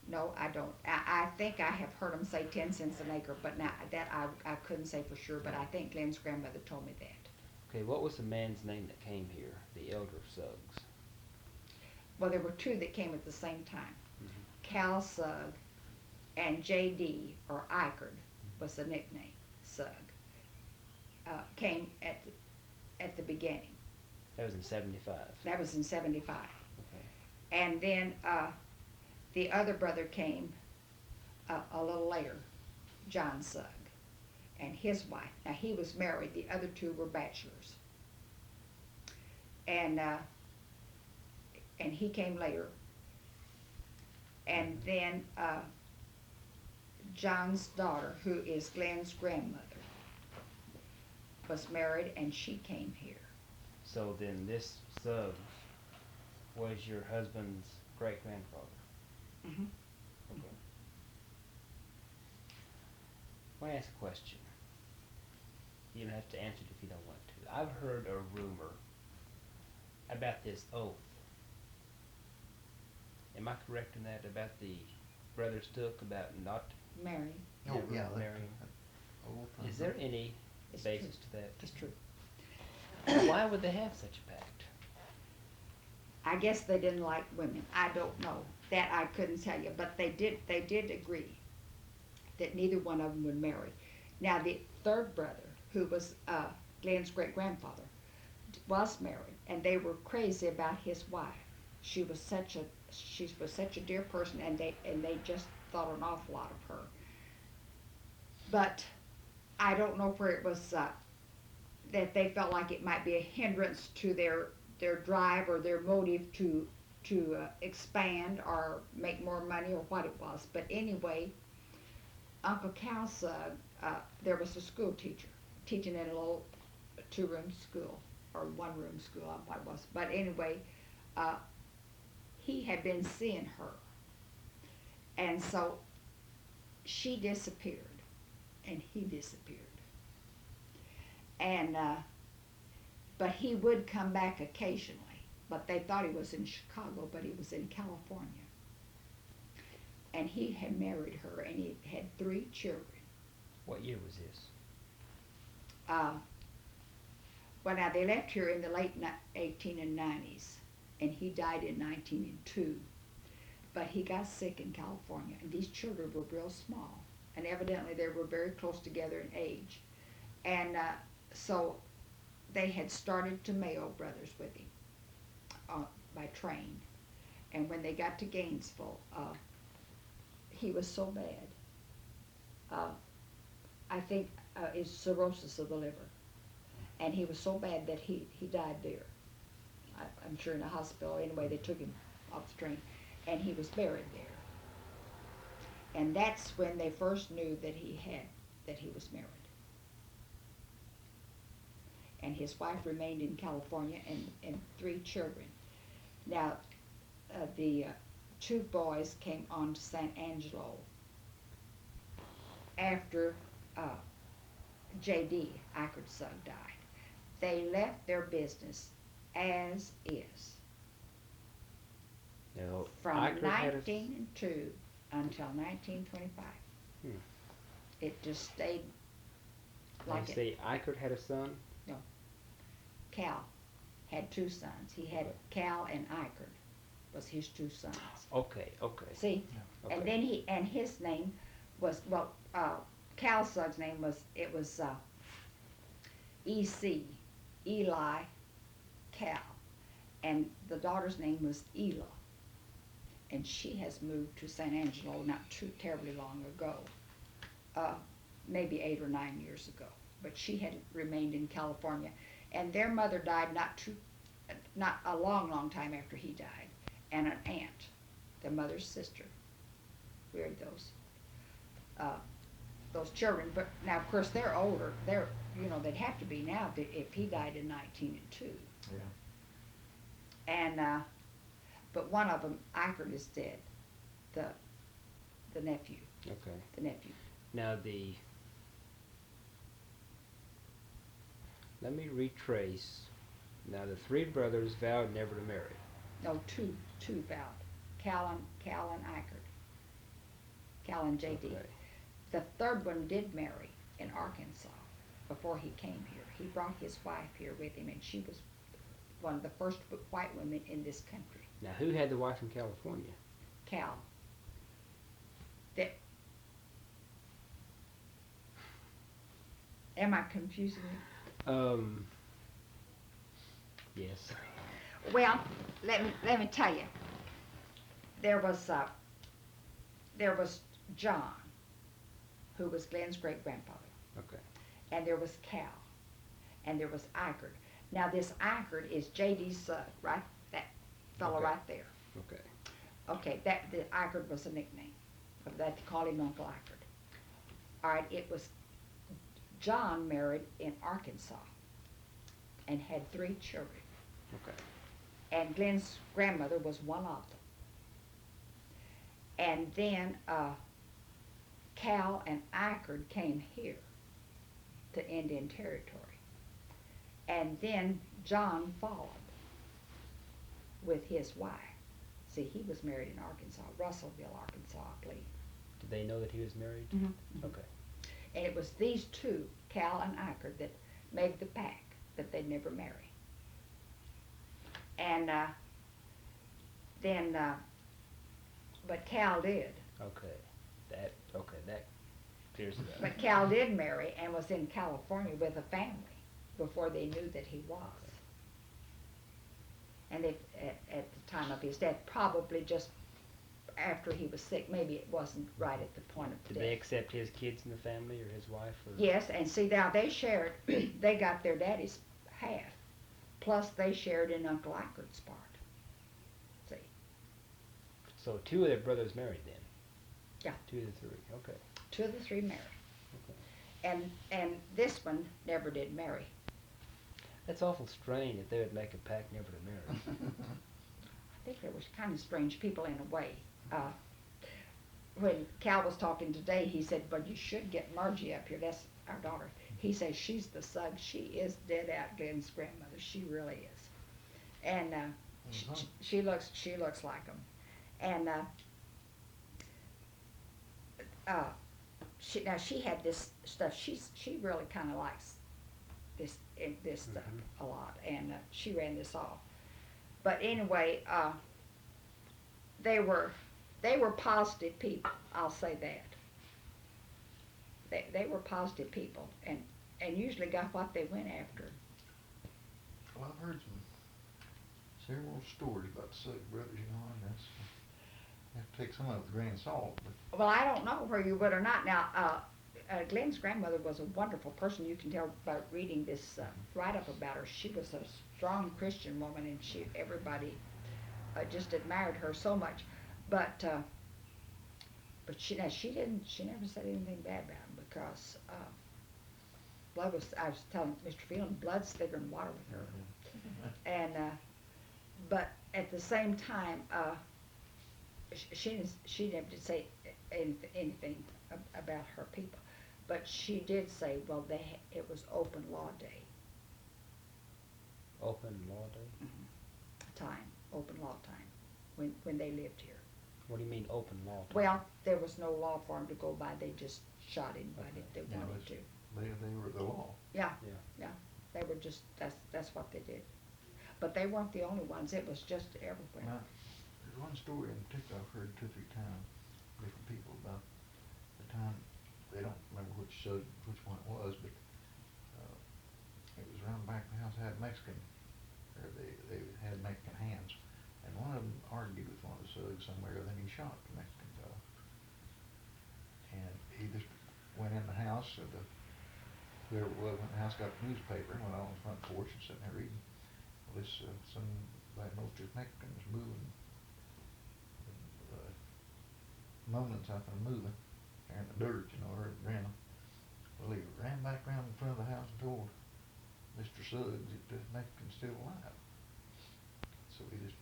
No, I don't. I think I have heard them say 10 cents an acre, but now that I couldn't say for sure. But I think Glenn's grandmother told me that. Okay, what was the man's name that came here? The elder Suggs. Well, there were two that came at the same time. Cal Sugg and J.D. or Eichard was the nickname. Sugg came at the beginning. That was in 75. That was in 75. Okay. And then the other brother came a little later, John Sugg, and his wife. Now he was married. The other two were bachelors. And he came later. And then John's daughter, who is Glenn's grandmother, was married, and she came here. So then this Suggs was your husband's great-grandfather? Mm-hmm. Okay. I want to ask a question. You don't have to answer it if you don't want to. I've heard a rumor about this oath. Am I correct in that, about the brothers took about not Married. Oh, never yeah. marrying? Is there any It's basis true. to that? It's true. Why would they have such a pact? I guess they didn't like women. I don't know. That I couldn't tell you. But they did agree that neither one of them would marry. Now the third brother, who was Glenn's great-grandfather, was married, and they were crazy about his wife. She was such a dear person, and they just thought an awful lot of her. But I don't know where it was that they felt like it might be a hindrance to their drive or their motive to expand or make more money or what it was. But anyway, Uncle Cal Sugg, there was a school teacher teaching in a little two-room school or one-room school, I don't know what it was. But anyway, he had been seeing her, and so she disappeared, and he disappeared. And but he would come back occasionally. But they thought he was in Chicago, but he was in California. And he had married her, and he had 3 children. What year was this? Well, now they left here in the late 1890s, and he died in 1902. But he got sick in California, and these children were real small, and evidently they were very close together in age, and so they had started to Mayo Brothers with him by train, and when they got to Gainesville, he was so bad. I think it's cirrhosis of the liver, and he was so bad that he died there. I'm sure in a hospital. Anyway, they took him off the train, and he was buried there. And that's when they first knew that he was married. And his wife remained in California, and 3 children. Now, the 2 boys came on to San Angelo after J.D. Eichert Sugg died. They left their business as is Now, from Eichert had a- 1902 until 1925. Hmm. It just stayed Like like you it. say, Eichert had a son. Cal had 2 sons. He had Okay. Cal and Eichert was his 2 sons. Okay, okay. See, Okay. and then his name was Cal Sugg's name was E.C. Eli Cal, and the daughter's name was Ela, and she has moved to San Angelo not too terribly long ago, maybe 8 or 9 years ago, but she had remained in California, and their mother died not a long time after he died, and an aunt, the mother's sister, reared those children. But now, of course, they're older. They'd have to be now if he died in 1902. Yeah. And but one of them, Eichert, is dead. The nephew. Okay. The nephew. Now let me retrace. Now the 3 brothers vowed never to marry. No, two vowed. Cal and Eichert. Cal and J.D. Okay. The 3rd one did marry in Arkansas before he came here. He brought his wife here with him, and she was one of the first white women in this country. Now who had the wife in California? Cal. Am I confusing you? Yes. Well, let me tell you. There was John, who was Glenn's great grandfather, Okay. and there was Cal, and there was Eichert. Now this Eichert is J.D. Sugg, right? That fellow Okay. right there. Okay. Okay, the Eichert was a nickname. Of that they called him Uncle Eichert. All right, it was John married in Arkansas and had 3 children. Okay. And Glenn's grandmother was one of them. And then Cal and Eichert came here to Indian Territory. And then John followed with his wife. See, he was married in Arkansas, Russellville, Arkansas, I believe. Did they know that he was married? Mm-hmm. Okay. And it was these 2, Cal and Eichert, that made the pact that they'd never marry. And but Cal did. Okay. That clears it up. But Cal did marry and was in California with a family before they knew that he was. And at the time of his death, probably just after he was sick, maybe it wasn't right at the point of Did death. they accept his kids in the family or his wife? Or? Yes, and see now they shared, they got their daddy's half, plus they shared in Uncle Eichert's part. See, So 2 of their brothers married then? Yeah. 2 of the 3. Okay. 2 of the 3 married. Okay. And this one never did marry. That's awful strange that they would make a pact never to marry. I think they were kind of strange people in a way. When Cal was talking today, he said, "But you should get Margie up here. That's our daughter." He says she's the Sugg. She is dead out Glenn's grandmother. She really is, and she looks like them. And she had this stuff. She really kind of likes this in this stuff Mhm. a lot, and she ran this off. But anyway, they were they were positive people. I'll say that. They were positive people, and usually got what they went after. Well, I've heard several stories about the Sugg brothers, and that's, you have to take some of it with a grain of salt, but Well, I don't know where you would or not. Now, Glenn's grandmother was a wonderful person. You can tell by reading this write-up about her. She was a strong Christian woman, and everybody just admired her so much. But she never said anything bad about him because I was telling Mr. Phelan, blood's thicker than water with her. And but at the same time, she never did say anything about her people, but she did say, well, it was open law day. Open law day? Time, open law time, when they lived here. What do you mean open law time? Well, there was no law for them to go by. They just shot anybody if they Yeah, wanted to. they were the law. Yeah, Yeah. yeah. They were just that's what they did. But they weren't the only ones. It was just everywhere. Now, there's one story in particular I've heard 2 or 3 times, different people about the time. They don't remember which one it was, but it was around back of the house had Mexican, or they had Mexican hands, and one of them argued with one of the Suggs somewhere, then he shot the Mexican fellow, and he just went in the house, or whoever it was went in the house, got the newspaper, and went on the front porch and sitting there reading. Well, somebody noticed this Mexican was moving, moaning something, moving, there in the dirt, or random. Well, he ran back around in front of the house and told Mr. Suggs that the Mexican's still alive. So he just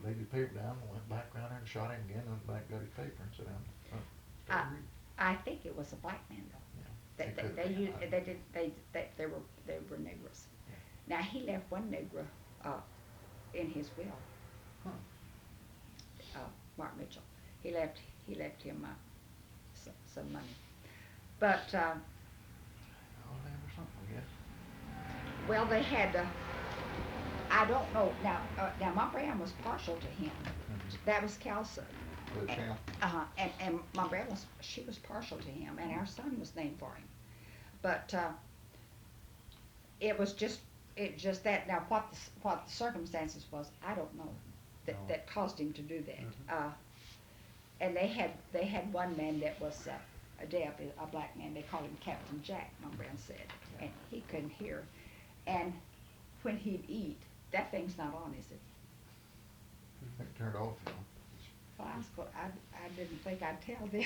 laid his paper down and went back around there and shot him again, and went back, got his paper and sat down and started reading. I think it was a black man though. Yeah, They were Negroes. Yeah. Now he left one Negro in his will. Huh. Mark Mitchell. He left him some money. But Oh, they were something, I guess. well, they had. I don't know now. Now Mom Brown was partial to him. That was Cal Sugg. But Cal. And Mom Brown she was partial to him, and our son was named for him. But it was just that. Now what the circumstances was, I don't know, that caused him to do that. Mhm. And they had one man that was a black man. They called him Captain Jack. Mom Brown said, and he couldn't hear. And when he'd eat, that thing's not on, is it? It turned off, Well, I didn't think I'd tell this.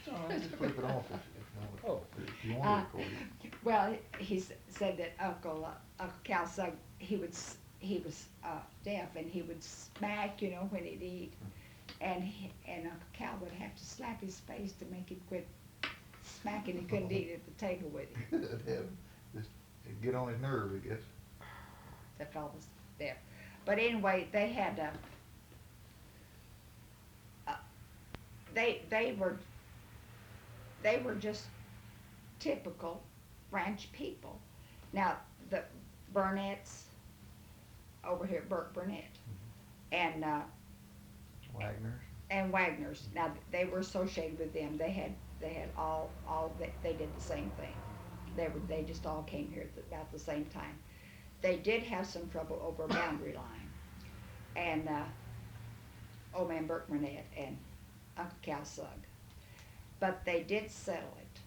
That's all right, just flip it off if you want to record it. Well, he said that Uncle Cal Sugg, he was deaf, and he would smack, when he'd eat, and Uncle Cal would have to slap his face to make him quit smacking. He couldn't eat at the table with him. It'd get on his nerve, I guess. That fellow was deaf. But anyway, they had they were just typical ranch people. Now the Burnett's over here, Burt Burnett, and Wagner's. Now they were associated with them. They had all they did the same thing. They just all came here at about the same time. They did have some trouble over a boundary line, and old man Burt Burnett and Uncle Cal Sugg, but they did settle it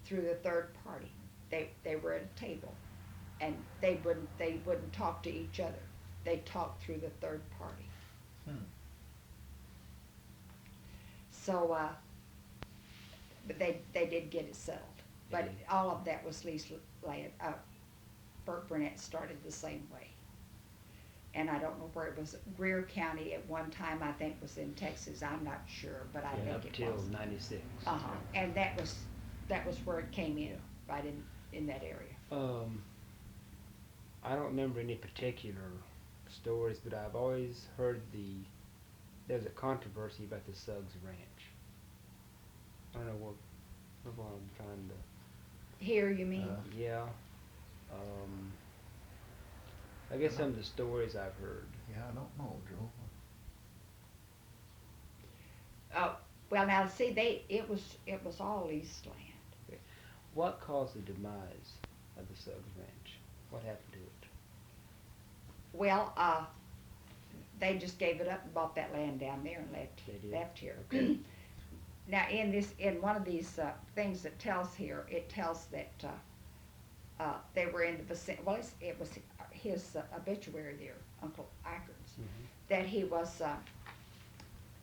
through the third party. They were at a table, and they wouldn't talk to each other. They talked through the third party. So, but they did get it settled. But all of that was leased land. Burt Burnett started the same way. And I don't know where it was. Greer County at one time, I think, was in Texas. I'm not sure, but I think it was. Up till 96. And that was where it came in, right in that area. I don't remember any particular stories, but I've always heard there's a controversy about the Suggs Ranch. I don't know what I'm trying to Here, you mean? Yeah. I guess some of the stories I've heard. Yeah, I don't know, Joe. Oh, well, now see, it was all East land. What caused the demise of the Sugg Ranch? What happened to it? Well, they just gave it up and bought that land down there and They did? left here. Okay. Now, in one of these things that tells here, it tells that they were in the vicinity. Well, it was his obituary there, Uncle Ackard's, that he was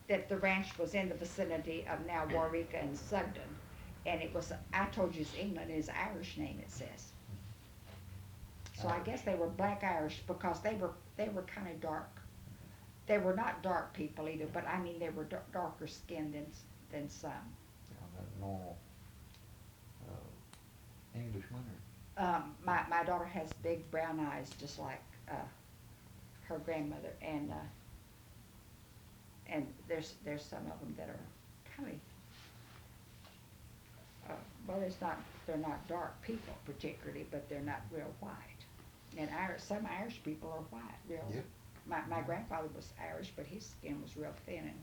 that the ranch was in the vicinity of now Waurika and Sugden, and it was, I told you it's England, it's Irish name, it says. So I guess they were black Irish because they were kind of dark. They were not dark people either, but I mean they were darker skinned than some. Yeah, that normal Englishman or My daughter has big brown eyes, just like her grandmother, and there's some of them that are kind of well, they're not dark people particularly, but they're not real white. And some Irish people are white, real. Yep. My grandfather was Irish, but his skin was real thin and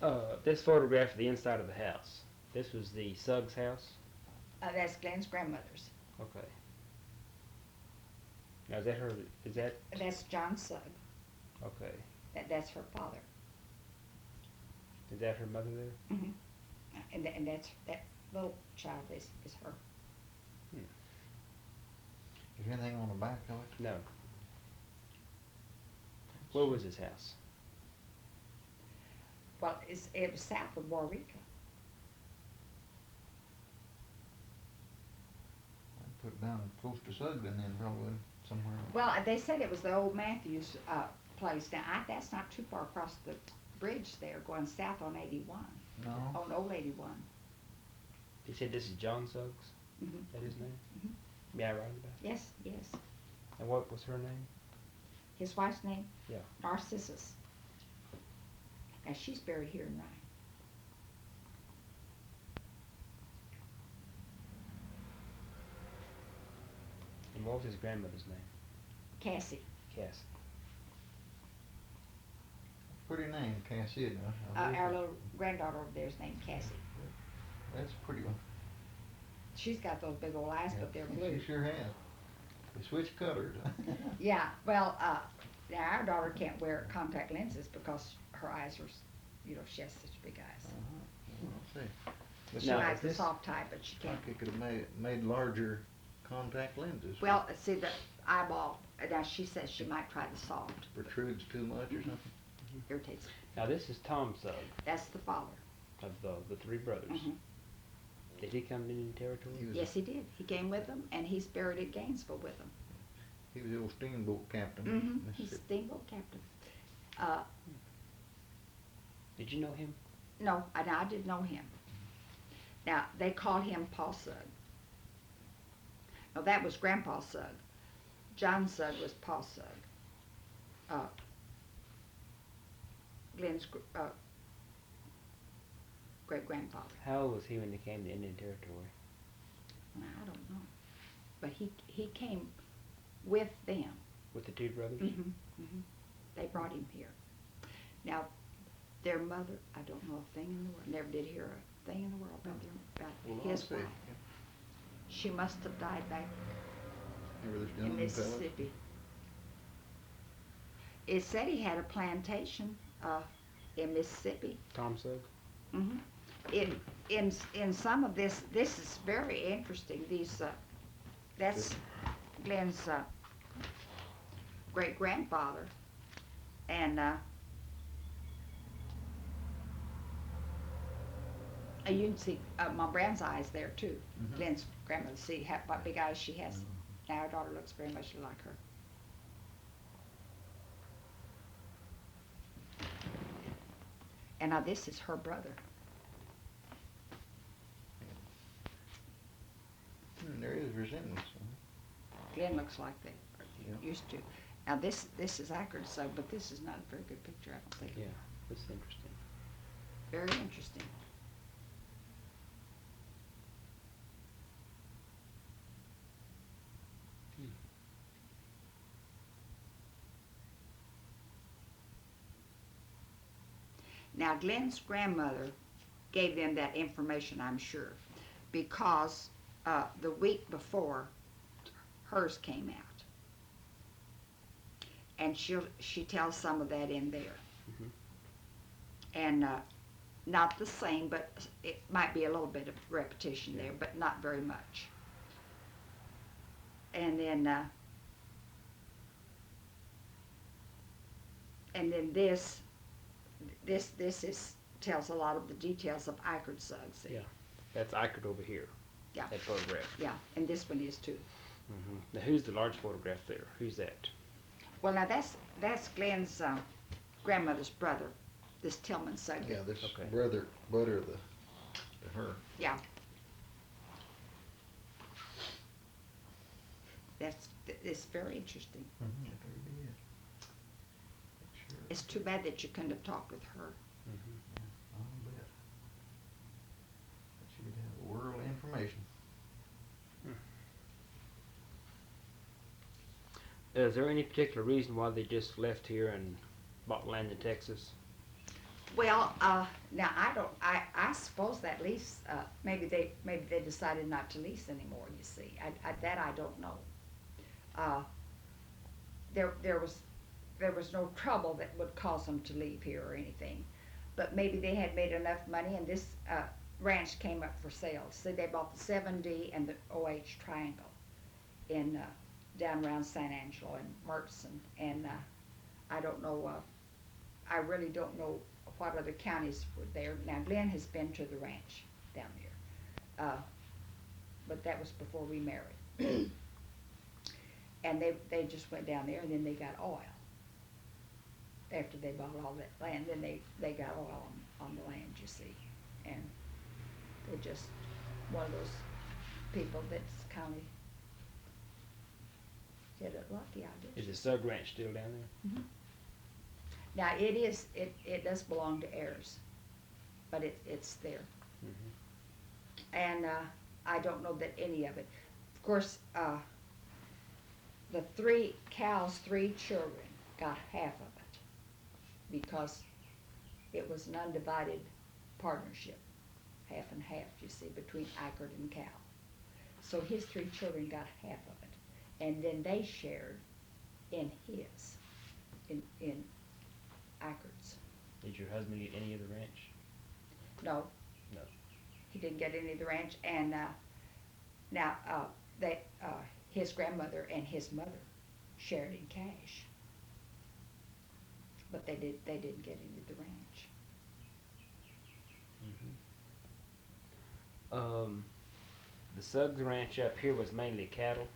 white. This photograph of the inside of the house. This was the Sugg's house? That's Glenn's grandmother's. Okay. Now is that? That's John Sugg. Okay. That's her father. Is that her mother there? Mm-hmm. And that little child is her. is there anything on the back of it? No. Where was his house? Well, it was south of Waurika. I'd put it down close to Sugden then probably somewhere. Well, they said it was the old Matthews place. Now, that's not too far across the bridge there, going south on 81. No. On old 81. He said this is John Suggs? Mm-hmm. Is that his name? Mhm. May I write about it? Yes, yes. And what was her name? His wife's name? Yeah. Narcissus. And she's buried here in Rye. And what was his grandmother's name? Cassie. Cass. Pretty name, Cassie. Our little granddaughter over there is named Cassie. That's a pretty one. She's got those big old eyes, but they're blue. She sure has. They switch colors. Yeah, well, now our daughter can't wear contact lenses because her eyes are, she has such big eyes. Let's see. She Now, likes is the this- soft type, but she can't. Like it could have made larger contact lenses. Well, see the eyeball. Now she says she might try the soft. Protrudes too much or something. Irritates. Now this is Tom Sugg That's the father. of the three brothers. Mhm. Did he come to Indian Territory? He was Yes, he did. He came with them, and he's buried at Gainesville with them. He was the old steamboat captain. in Mm-hmm. He's a Mississippi. steamboat captain. Did you know him? No, I didn't know him. Now, they call him Paul Sugg. No, that was Grandpa Sugg. John Sugg was Paul Sugg. Glenn's great-grandfather. How old was he when he came to Indian Territory? I don't know. But he came with them. With the two brothers? Mm-hmm. Mm-hmm. They brought him here. Now, their mother, I don't know a thing in the world. Never did hear a thing in the world about Well, his I'll see. wife. She must have died back Remember this in gentleman fella? Mississippi. It said he had a plantation in Mississippi. Tom Sugg? Mm-hmm. In some of this is very interesting. These that's Glenn's great grandfather, and you can see Mom Brown's eyes there too. Mhm. Glenn's grandmother. See what big eyes she has. Now our daughter looks very much like her. And now this is her brother. There is resemblance. Glenn looks like they Yeah. used to. Now this is Ackard's son, but this is not a very good picture, I don't think. Yeah, that's interesting. Very interesting. Now, Glenn's grandmother gave them that information, I'm sure, because the week before, hers came out. And she tells some of that in there. Mhm. And not the same, but it might be a little bit of repetition there, but not very much. And then this is tells a lot of the details of Eichard Suggs. Yeah. That's Eichard over here. Yeah. That photograph. Yeah, and this one is too. Hmm. Now, who's the large photograph there? Who's that? Well, now that's Glenn's grandmother's brother, this Tillman Sugg. Yeah, this Okay. brother to her. Yeah. It's very interesting. Mm-hmm. It really is. It sure It's too bad that you couldn't have talked with her. Hmm. I'll bet. But she would have a world of information. Is there any particular reason why they just left here and bought land in Texas? Well, now I suppose that lease maybe they decided not to lease anymore. You see, that I don't know. There was no trouble that would cause them to leave here or anything, but maybe they had made enough money and this ranch came up for sale. So they bought the 7D and the OH Triangle in down around San Angelo and Murchison, and I don't know. I really don't know what other counties were there. Now, Glenn has been to the ranch down there, but that was before we married. And they just went down there, and then they got oil. After they bought all that land, then they got oil on the land, you see. And they're just one of those people that's kind of get it lucky, I guess. Is the Sugg Ranch still down there? Mhm. Now, it does belong to heirs, but it's there. Hmm. And I don't know that any of it. Of course, the three children got half of it because it was an undivided partnership, half and half, you see, between Eichard and Cal. So his 3 children got half of it, and then they shared in his, in Eichard's. Did your husband get any of the ranch? No. No. He didn't get any of the ranch, and now his grandmother and his mother shared in cash, but they didn't get any of the ranch. Hmm. The Suggs Ranch up here was mainly cattle.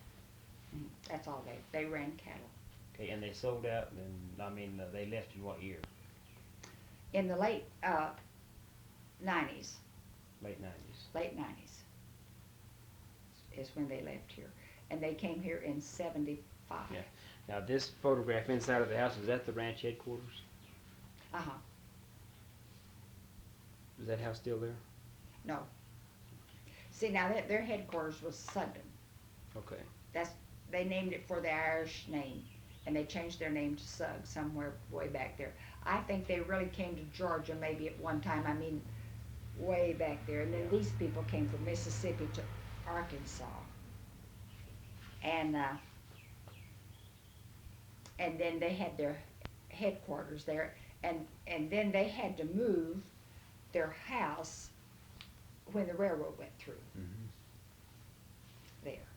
That's all they ran cattle. Okay, and they sold out, and I mean they left in what year? In the late 90s, Late 90s. late 90s is when they left here, and they came here in 75. Yeah. Now this photograph inside of the house, is that the ranch headquarters? Uh-huh. Is that house still there? No. See, now their headquarters was Sugden. Okay. They named it for the Irish name, and they changed their name to Sugg somewhere way back there. I think they really came to Georgia maybe at one time, I mean way back there, and then these people came from Mississippi to Arkansas. And then they had their headquarters there, and then they had to move their house when the railroad went through Mm-hmm. there.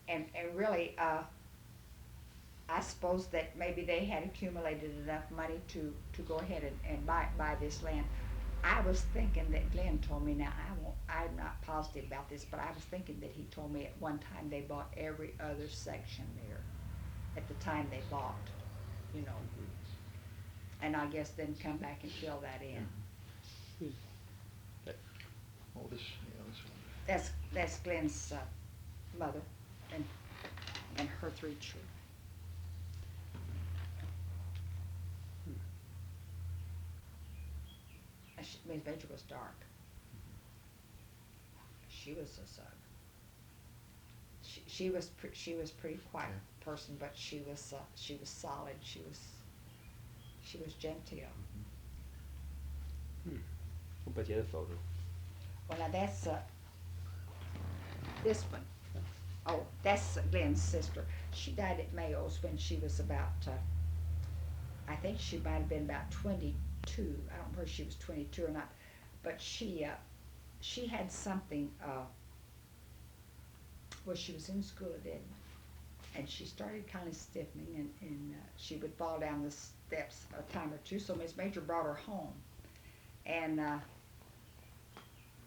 And really, I suppose that maybe they had accumulated enough money to go ahead and buy this land. I was thinking that Glenn told me, now I'm not positive about this, but I was thinking that he told me at one time they bought every other section there at the time they bought, you know. And I guess then come back and fill that in. Oh, this one. That's Glenn's mother and her 3 children. Miss Major was dark. She was a Sugg. she was pretty quiet Yeah. person, but she was solid. She was genteel. What about the other photo? Well, now that's this one. Oh, that's Glenn's sister. She died at Mayo's when she was about, I think she might have been about 22. I don't know if she was 22 or not, but she had something, well, she was in school at Edmond, and she started kind of stiffening, and she would fall down the steps a time or two, so Miss Major brought her home, and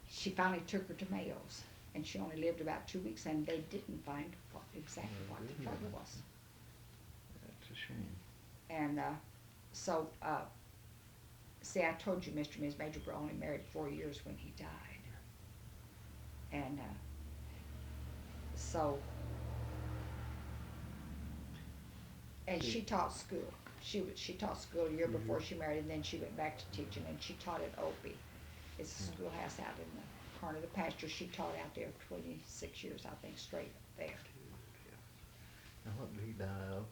she finally took her to Mayo's, and she only lived about 2 weeks, and they didn't find exactly what the trouble was. That's a shame. And so, see, I told you Mr. and Ms. Major were only married 4 years when he died. And so, and she taught school. She taught school a year before she married, and then she went back to teaching, and she taught at Opie. It's a schoolhouse out in the corner of the pasture. She taught out there 26 years, I think, straight there. Now, what did he die of?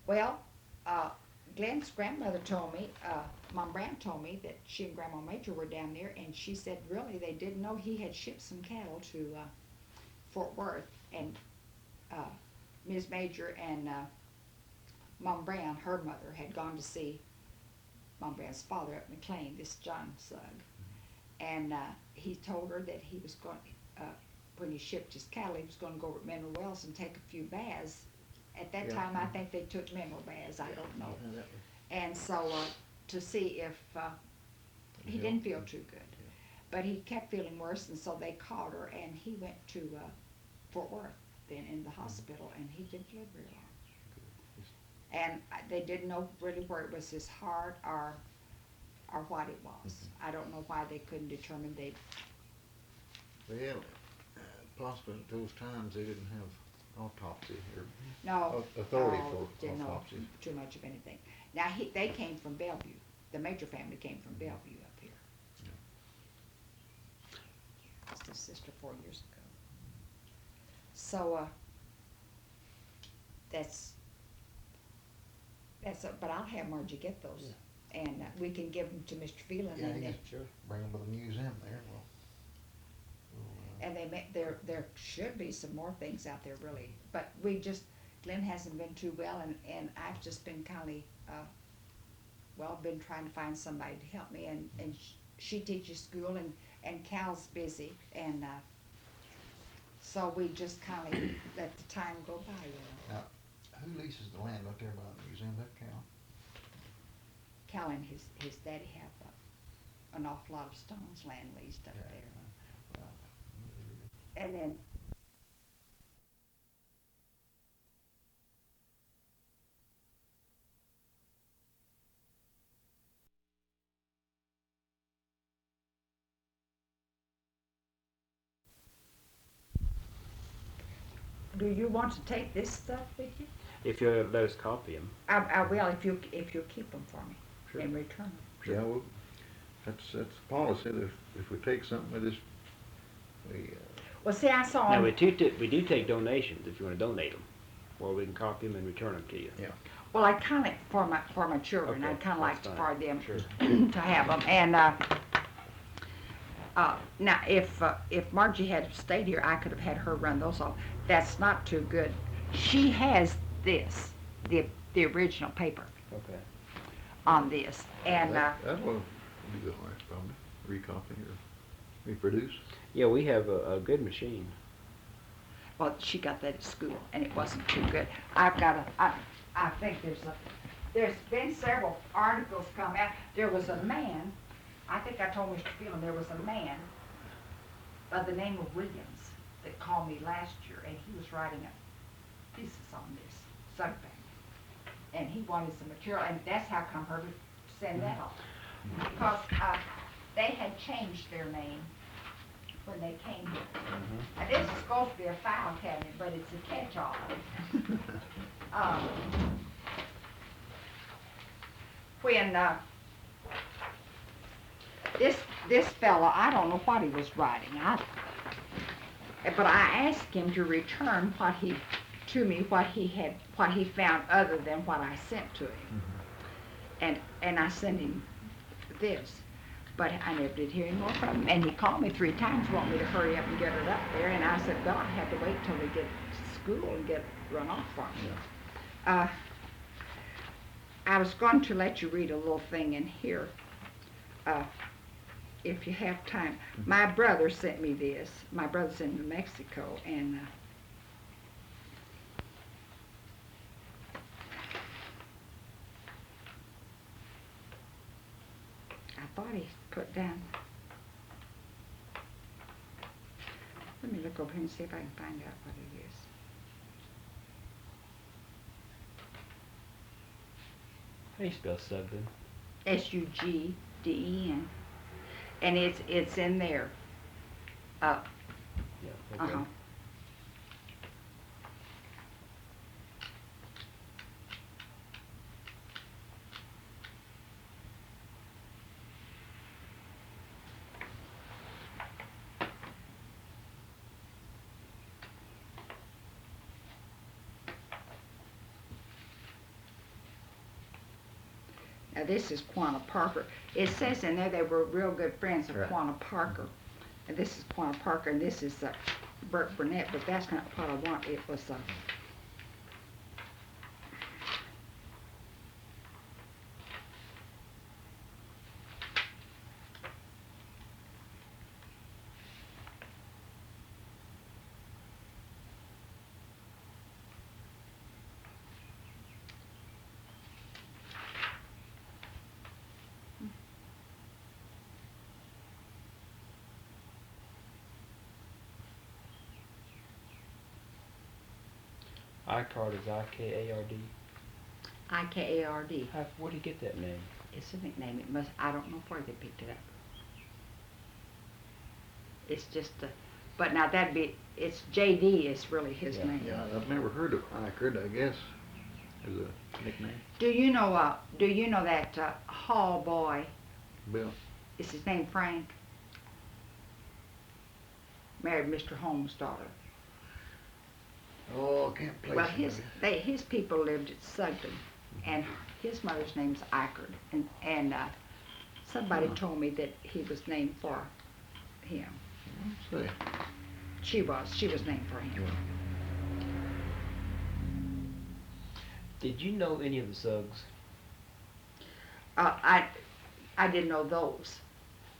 Well, Glenn's grandmother told me, Mom Brown told me that she and Grandma Major were down there, and she said really they didn't know he had shipped some cattle to Fort Worth, and Ms. Major and Mom Brown, her mother, had gone to see Mom Brown's father at McLean, this John Sugg, and he told her that he was going, when he shipped his cattle, he was going to go over to Mineral Wells and take a few baths. At that time, I think they took mineral baths, I don't know. And so, to see if, he didn't feel too good. But he kept feeling worse, and so they called her, and he went to Fort Worth then in the hospital, and he didn't live very long. And they didn't know really where it was his heart or what it was. I don't know why they couldn't determine they. Well, possibly at those times they didn't have autopsy or No, authority no, for didn't know autopsies. too much of anything. Now they came from Bellevue. The Major family came from Bellevue up here. Lost his sister 4 years ago. So that's but I'll have Margie get those, and we can give them to Mr. Phelan. Yeah, and yeah, Sure. bring them to the museum there. and there should be some more things out there really, but Glenn hasn't been too well, and I've just been kind of been trying to find somebody to help me, and she teaches school, and Cal's busy, and so we just kind of let the time go by, Now, who leases the land out there by the museum? That Cal? Cal and his daddy have an awful lot of Stone's land leased up there. Well, And then do you want to take this stuff with you? If you'll let us copy them. I will if you'll keep them for me Sure. and return them. yeah, well, that's policy. That if we take something with us, we Well, see, I saw. Now we do take donations if you want to donate them, or we can copy them and return them to you. yeah. Well, I kind of for my children. Okay, I kind of like that's for fine. them Sure. to have them. And now, if Margie had stayed here, I could have had her run those off. That's not too good. She has this, the original paper Okay. on this, and that will do all right, probably. Recopy or reproduce. Yeah, we have a good machine. well, she got that at school, and it wasn't too good. I think there's been several articles come out. There was a man, I think I told Mr. Phelan, there was a man by the name of Williams that called me last year, and he was writing a thesis on this subject. And he wanted some material, and that's how come Herbert sent that off. Because they had changed their name when they came here. Now, this is supposed to be a file cabinet, but it's a catch-all. When this fella, I don't know what he was writing. But I asked him to return what he found other than what I sent to him. And I sent him this. But I never did hear any more from him. And he called me 3 times, wanting me to hurry up and get it up there. And I said, well, I have to wait till we get to school and get it run off for me. Yeah. I was going to let you read a little thing in here, if you have time. My brother sent me this. My brother's in New Mexico, and I thought he put down. Let me look over here and see if I can find out what it is. How do you spell Sugg then? Sugden, and it's in there. Yeah, okay. Uh-huh. Now this is Quanah Parker. It says in there they were real good friends of Right. Quanah Parker. And this is Quanah Parker, and this is Burt Burnett, but that's not what I want. It was Icard is I-K-A-R-D. Ikard. Where did he get that name? It's a nickname. It must. I don't know where they picked it up. It's just but now that'd be. It's J.D. is really his Yeah. name. Yeah, I've never heard of Icard, I guess, as a nickname. Do you know? Do you know that Hall boy? Bill. Is his name Frank? Married Mr. Holmes' daughter. Oh, I can't place Well, him. his people lived at Sugden, and his mother's name's Icard, and somebody Huh. told me that he was named for him. Let's see. She was named for him. Did you know any of the Suggs? I didn't know those,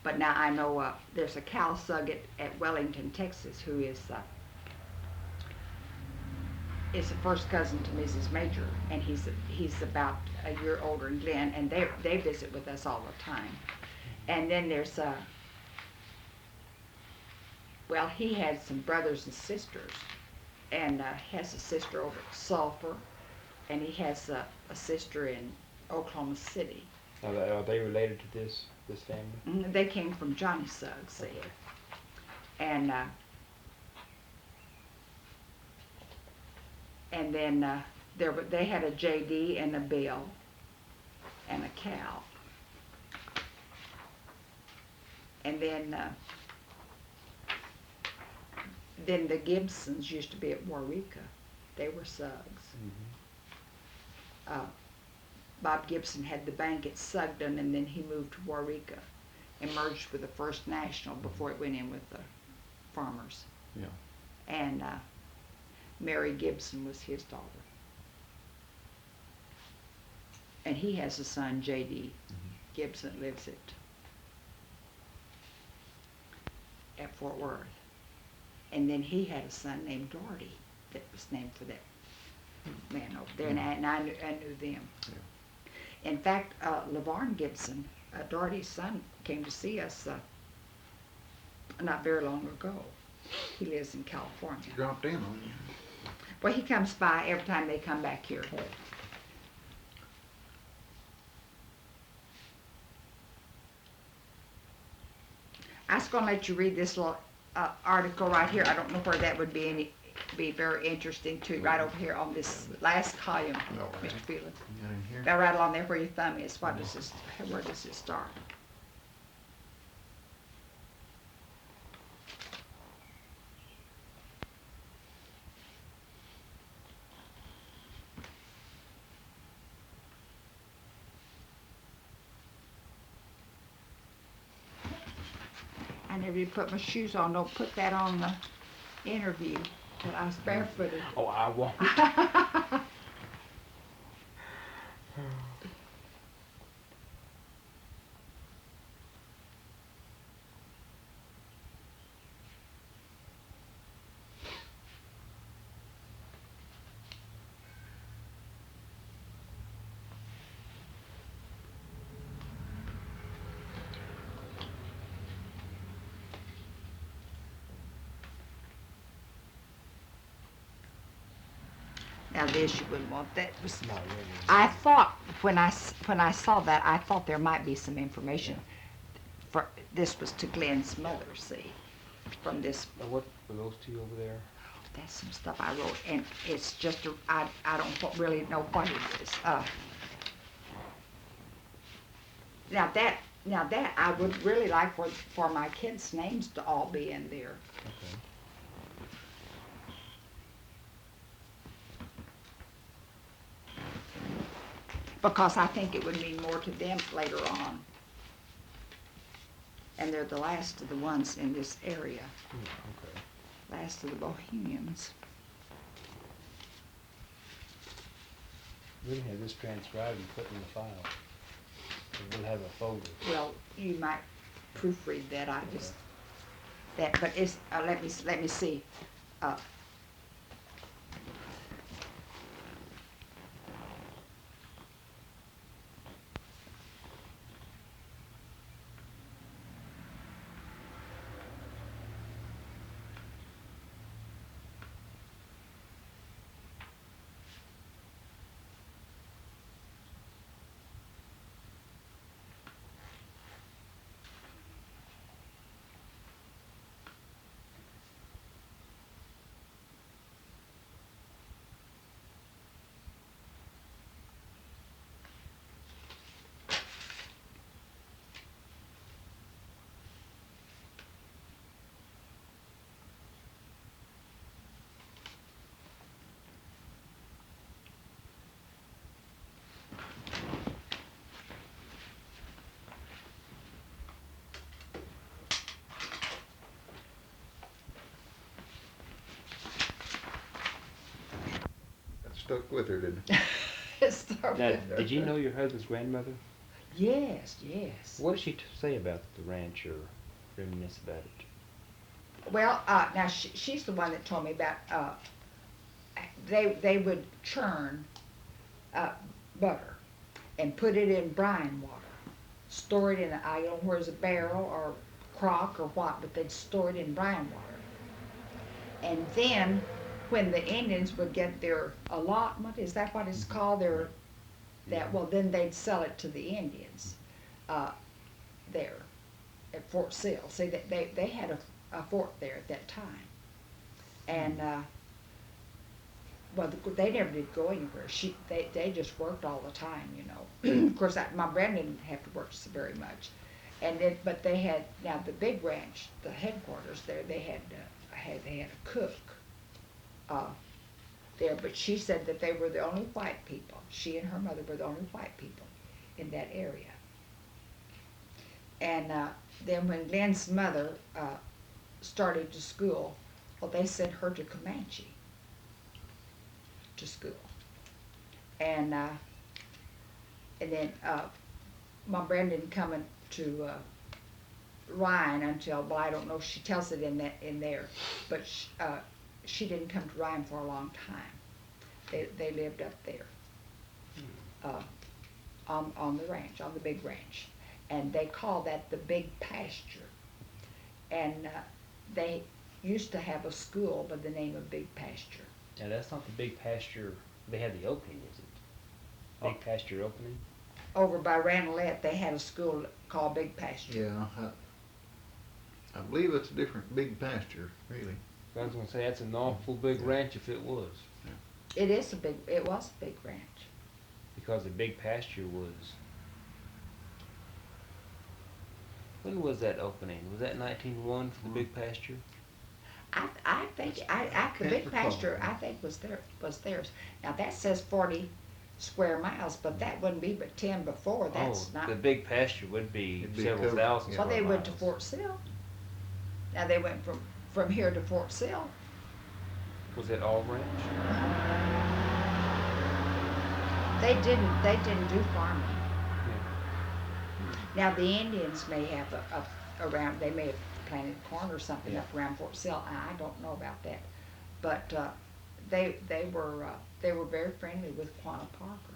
but now I know there's a Cal Sugg at Wellington, Texas, who is a first cousin to Mrs. Major, and he's about a year older than Glenn, and they visit with us all the time. And then there's well, he had some brothers and sisters, and has a sister over at Sulphur, and he has a sister in Oklahoma City. Are they related to this family? They came from Johnny Sugg, see, Okay. and then they had a J.D. and a Bill and a Cal. And then the Gibsons used to be at Waurika. They were Suggs. Bob Gibson had the bank at Sugden, and then he moved to Waurika and merged with the First National before it went in with the farmers. Yeah. And Mary Gibson was his daughter. And he has a son, J.D. Gibson, lives at Fort Worth. And then he had a son named Doherty that was named for that man over there, and I knew them. Yeah. In fact, LaVarn Gibson, Doherty's son, came to see us not very long ago. He lives in California. He dropped in on you. Well, he comes by every time they come back here. I was going to let you read this little article right here. I don't know where that would be very interesting to you. Right over here on this last column, All right. Mr. Phelan. You got in here? Now, right along there where your thumb is. Where does it start? I never did put my shoes on. Don't put that on the interview that I was barefooted. Oh, I won't. Now this you wouldn't want. That was. Not really. I thought when I saw that, I thought there might be some information. For this was to Glenn's mother. See, from this. What were those two over there? That's some stuff I wrote, and it's just I don't really know what it is. Now that I would really like for my kids' names to all be in there. Okay. Because I think it would mean more to them later on. And they're the last of the ones in this area. Okay. Last of the Bohemians. We can have this transcribed and put in the file. And we'll have a folder. Well, you might proofread that. I just that, but it's let me see. Stuck with her, didn't it? Now, did you know your husband's grandmother? Yes, yes. What did she say about the ranch or reminisce about it? Well, now she's the one that told me about. They would churn butter and put it in brine water, store it in I don't know where it's a barrel or crock or what, but they'd store it in brine water. And then when the Indians would get their allotment, is that what it's called? Well, then they'd sell it to the Indians there at Fort Sill. See, they had a fort there at that time. And, well, they never did go anywhere. They just worked all the time, you know. Of course, my brother didn't have to work so very much. But they had, now the big ranch, the headquarters there, they had a cook there, but she said that they were the only white people. She and her mother were the only white people in that area. And then when Glenn's mother started to school, well, they sent her to Comanche to school. And then my brother didn't come to Ryan until, well, I don't know, she tells it in there, but she didn't come to Ryan for a long time. They lived up there on the ranch, on the big ranch. And they call that the big pasture. And they used to have a school by the name of Big Pasture. Now, that's not the big pasture they had the opening, is it? Big pasture opening? Over by Ranelette, they had a school called Big Pasture. Yeah, I believe it's a different Big Pasture, really. I was going to say, that's an awful big ranch if it was. It was a big ranch. Because the big pasture was... When was that opening? Was that 1901 for the big pasture? I think the Big Pasture I think was theirs. Now that says 40 square miles, but that wouldn't be but 10 before. That's not. The big pasture would be It'd be several covered, thousand. yeah. Well, they square went to miles. Fort Sill. Now they went from here to Fort Sill. Was it all ranch? They didn't do farming. Yeah. Now the Indians may have around. They may have planted corn or something Yeah. up around Fort Sill. I don't know about that, but they were very friendly with Quanah Parker.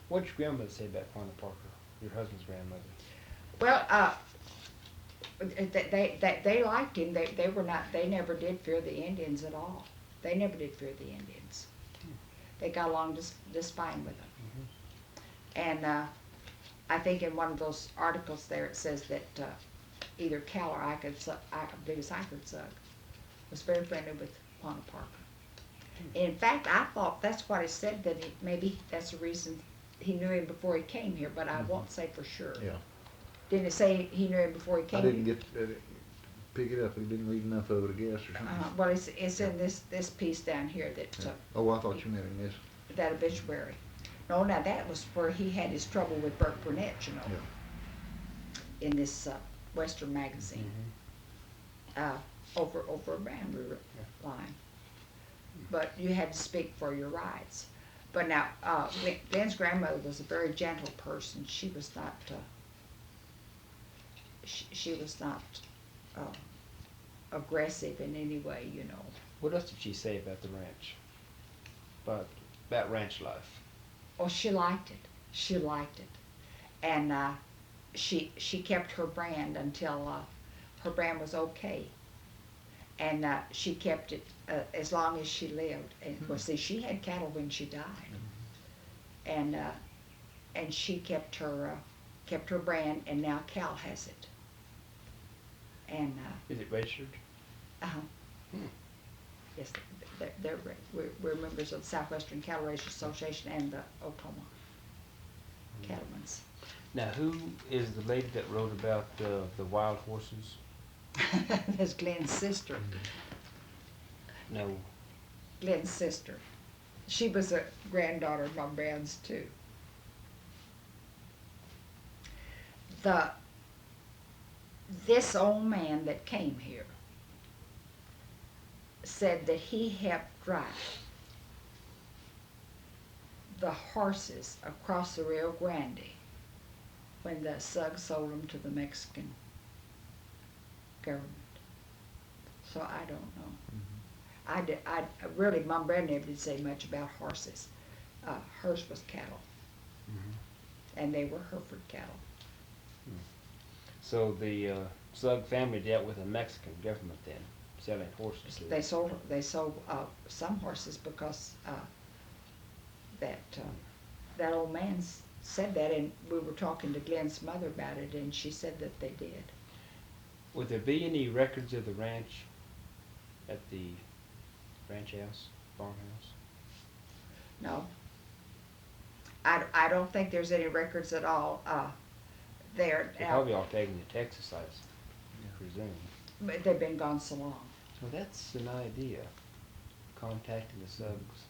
What did your grandmother say about Quanah Parker, your husband's grandmother? Well, they liked him. They were not. They never did fear the Indians at all. They never did fear the Indians. They got along just fine with them. Mm-hmm. And I think in one of those articles there it says that either Cal or I believe it's Sugg, was very friendly with Quanah Parker. In fact, I thought that's what it said, that maybe that's the reason he knew him before he came here, but I won't say for sure. Yeah. Didn't it say he knew him before he came I didn't here? get pick it up. I didn't read enough of it, I guess, or something. Well, it's in this piece down here that Yeah. Oh, I thought you meant in this. that obituary. No, now that was where he had his trouble with Burke Burnett, you know, Yeah. in this Western magazine, over a boundary line. But you had to speak for your rights. But now, Glenn's grandmother was a very gentle person. She was not. She was not aggressive in any way, you know. What else did she say about the ranch? About ranch life? Oh, she liked it. She liked it, and she kept her brand until her brand was okay, and she kept it as long as she lived. And well, see, she had cattle when she died, and she kept her brand, and now Cal has it. And Is it registered? yes, we're members of the Southwestern Cattle Raisers Association and the Oklahoma Cattlemen's. Now, who is the lady that wrote about the wild horses? That's Glenn's sister. No. Glenn's sister. She was a granddaughter of my Brown's too. This old man that came here said that he helped drive the horses across the Rio Grande when the Sugg sold them to the Mexican government. So I don't know. I really, Mom Brad never did say much about horses. Hers was cattle, and they were Hereford cattle. So the Sugg family dealt with the Mexican government then, selling horses to They sold some horses because that old man said that, and we were talking to Glenn's mother about it, and she said that they did. Would there be any records of the ranch at the ranch house, farmhouse? No. I don't think there's any records at all there. They're probably all taken to Texas, I presume. But they've been gone so long. Well, that's an idea. Contacting the Suggs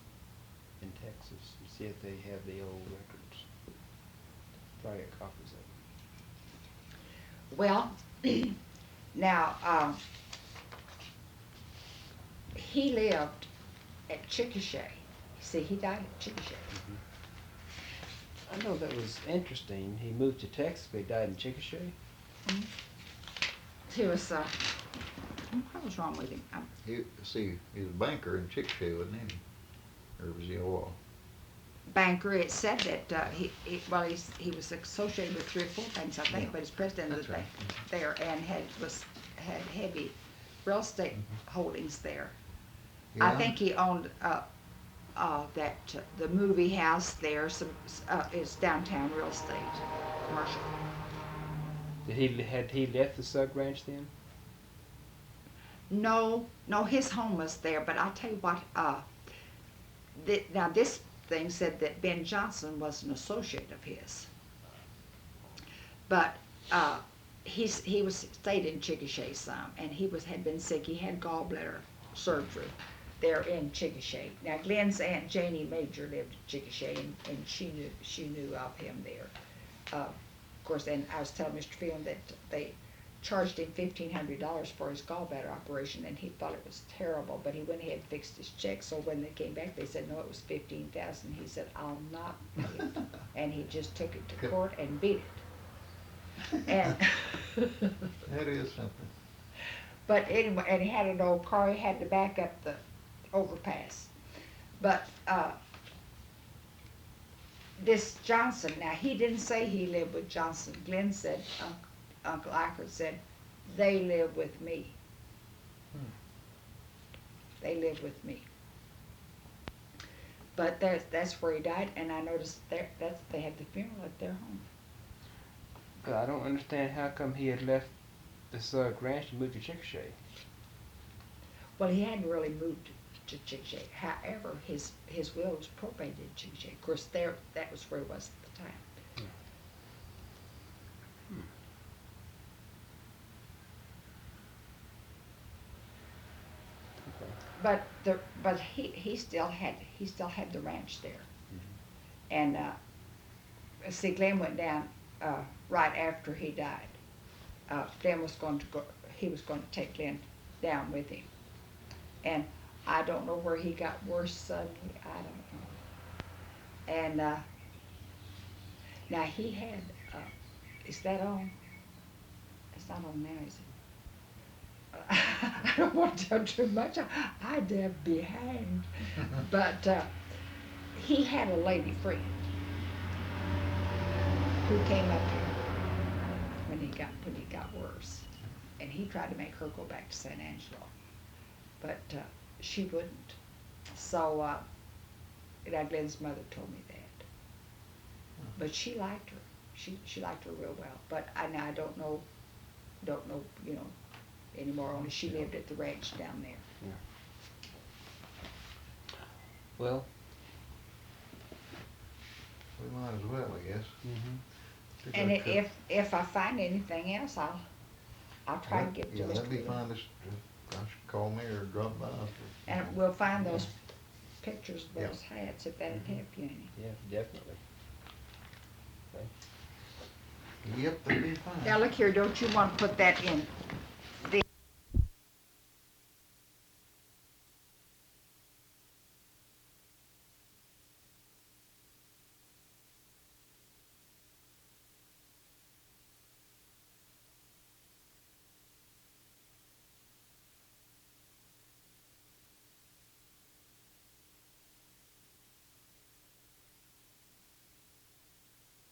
in Texas and see if they have the old records. Probably get copies of them. Well, now, he lived at Chickasha. See, he died at Chickasha. I know that was interesting. He moved to Texas, but he died in Chickasha. He was, what was wrong with him? He was a banker in Chickasha, wasn't he? Or was he a law? Banker, it said that he was associated with 3 or 4 things, I think, Yeah. but he's president of That's the right. there and had heavy real estate holdings there. I Yeah. think he owned the movie house there. Is downtown real estate, commercial. Had he left the Sugg ranch then? No, his home was there. But I'll tell you what. Now this thing said that Ben Johnson was an associate of his, but he stayed in Chickasha some, and had been sick. He had gallbladder surgery there in Chickasha. Now Glenn's Aunt Janie Major lived in Chickasha, and she knew of him there. Of course, and I was telling Mr. Phelan that charged him $1,500 for his gallbladder operation, and he thought it was terrible, but he went ahead and fixed his check. So when they came back, they said, no, it was $15,000. He said, I'll not pay it. And he just took it to court and beat it. And That is something. but anyway, and he had an old car, he had to back up the overpass. But this Johnson, now he didn't say he lived with Johnson. Glenn said, Uncle Eichert said, they live with me. They live with me. But that's where he died, and I noticed they had the funeral at their home. But I don't understand how come he had left the Sugg Ranch and moved to Chickasha. Well, he hadn't really moved to Chickasha. However, his will was probated in Chickasha. Of course, that was where he was at the time. But he still had the ranch there. And see, Glenn went down right after he died. Glenn was going to go. He was going to take Glenn down with him, and I don't know where he got worse suddenly. I don't know. And now he had. Is that on? It's not on now, is it? I don't want to tell too much. I'd be hanged. But he had a lady friend who came up here when he got worse, and he tried to make her go back to San Angelo, but she wouldn't. So Glenn's mother told me that, but she liked her. She liked her real well. But I don't know, anymore. Only she lived at the ranch down there. Yeah. Well. We might as well, I guess. And if I find anything else, I'll try and get to Mr. That'd be Wheeler. fine. Just call me or drop by. And we'll find those pictures of those hats if that'd help you any. Yeah, definitely. Okay. Yep, that'd be fine. Now look here, don't you want to put that in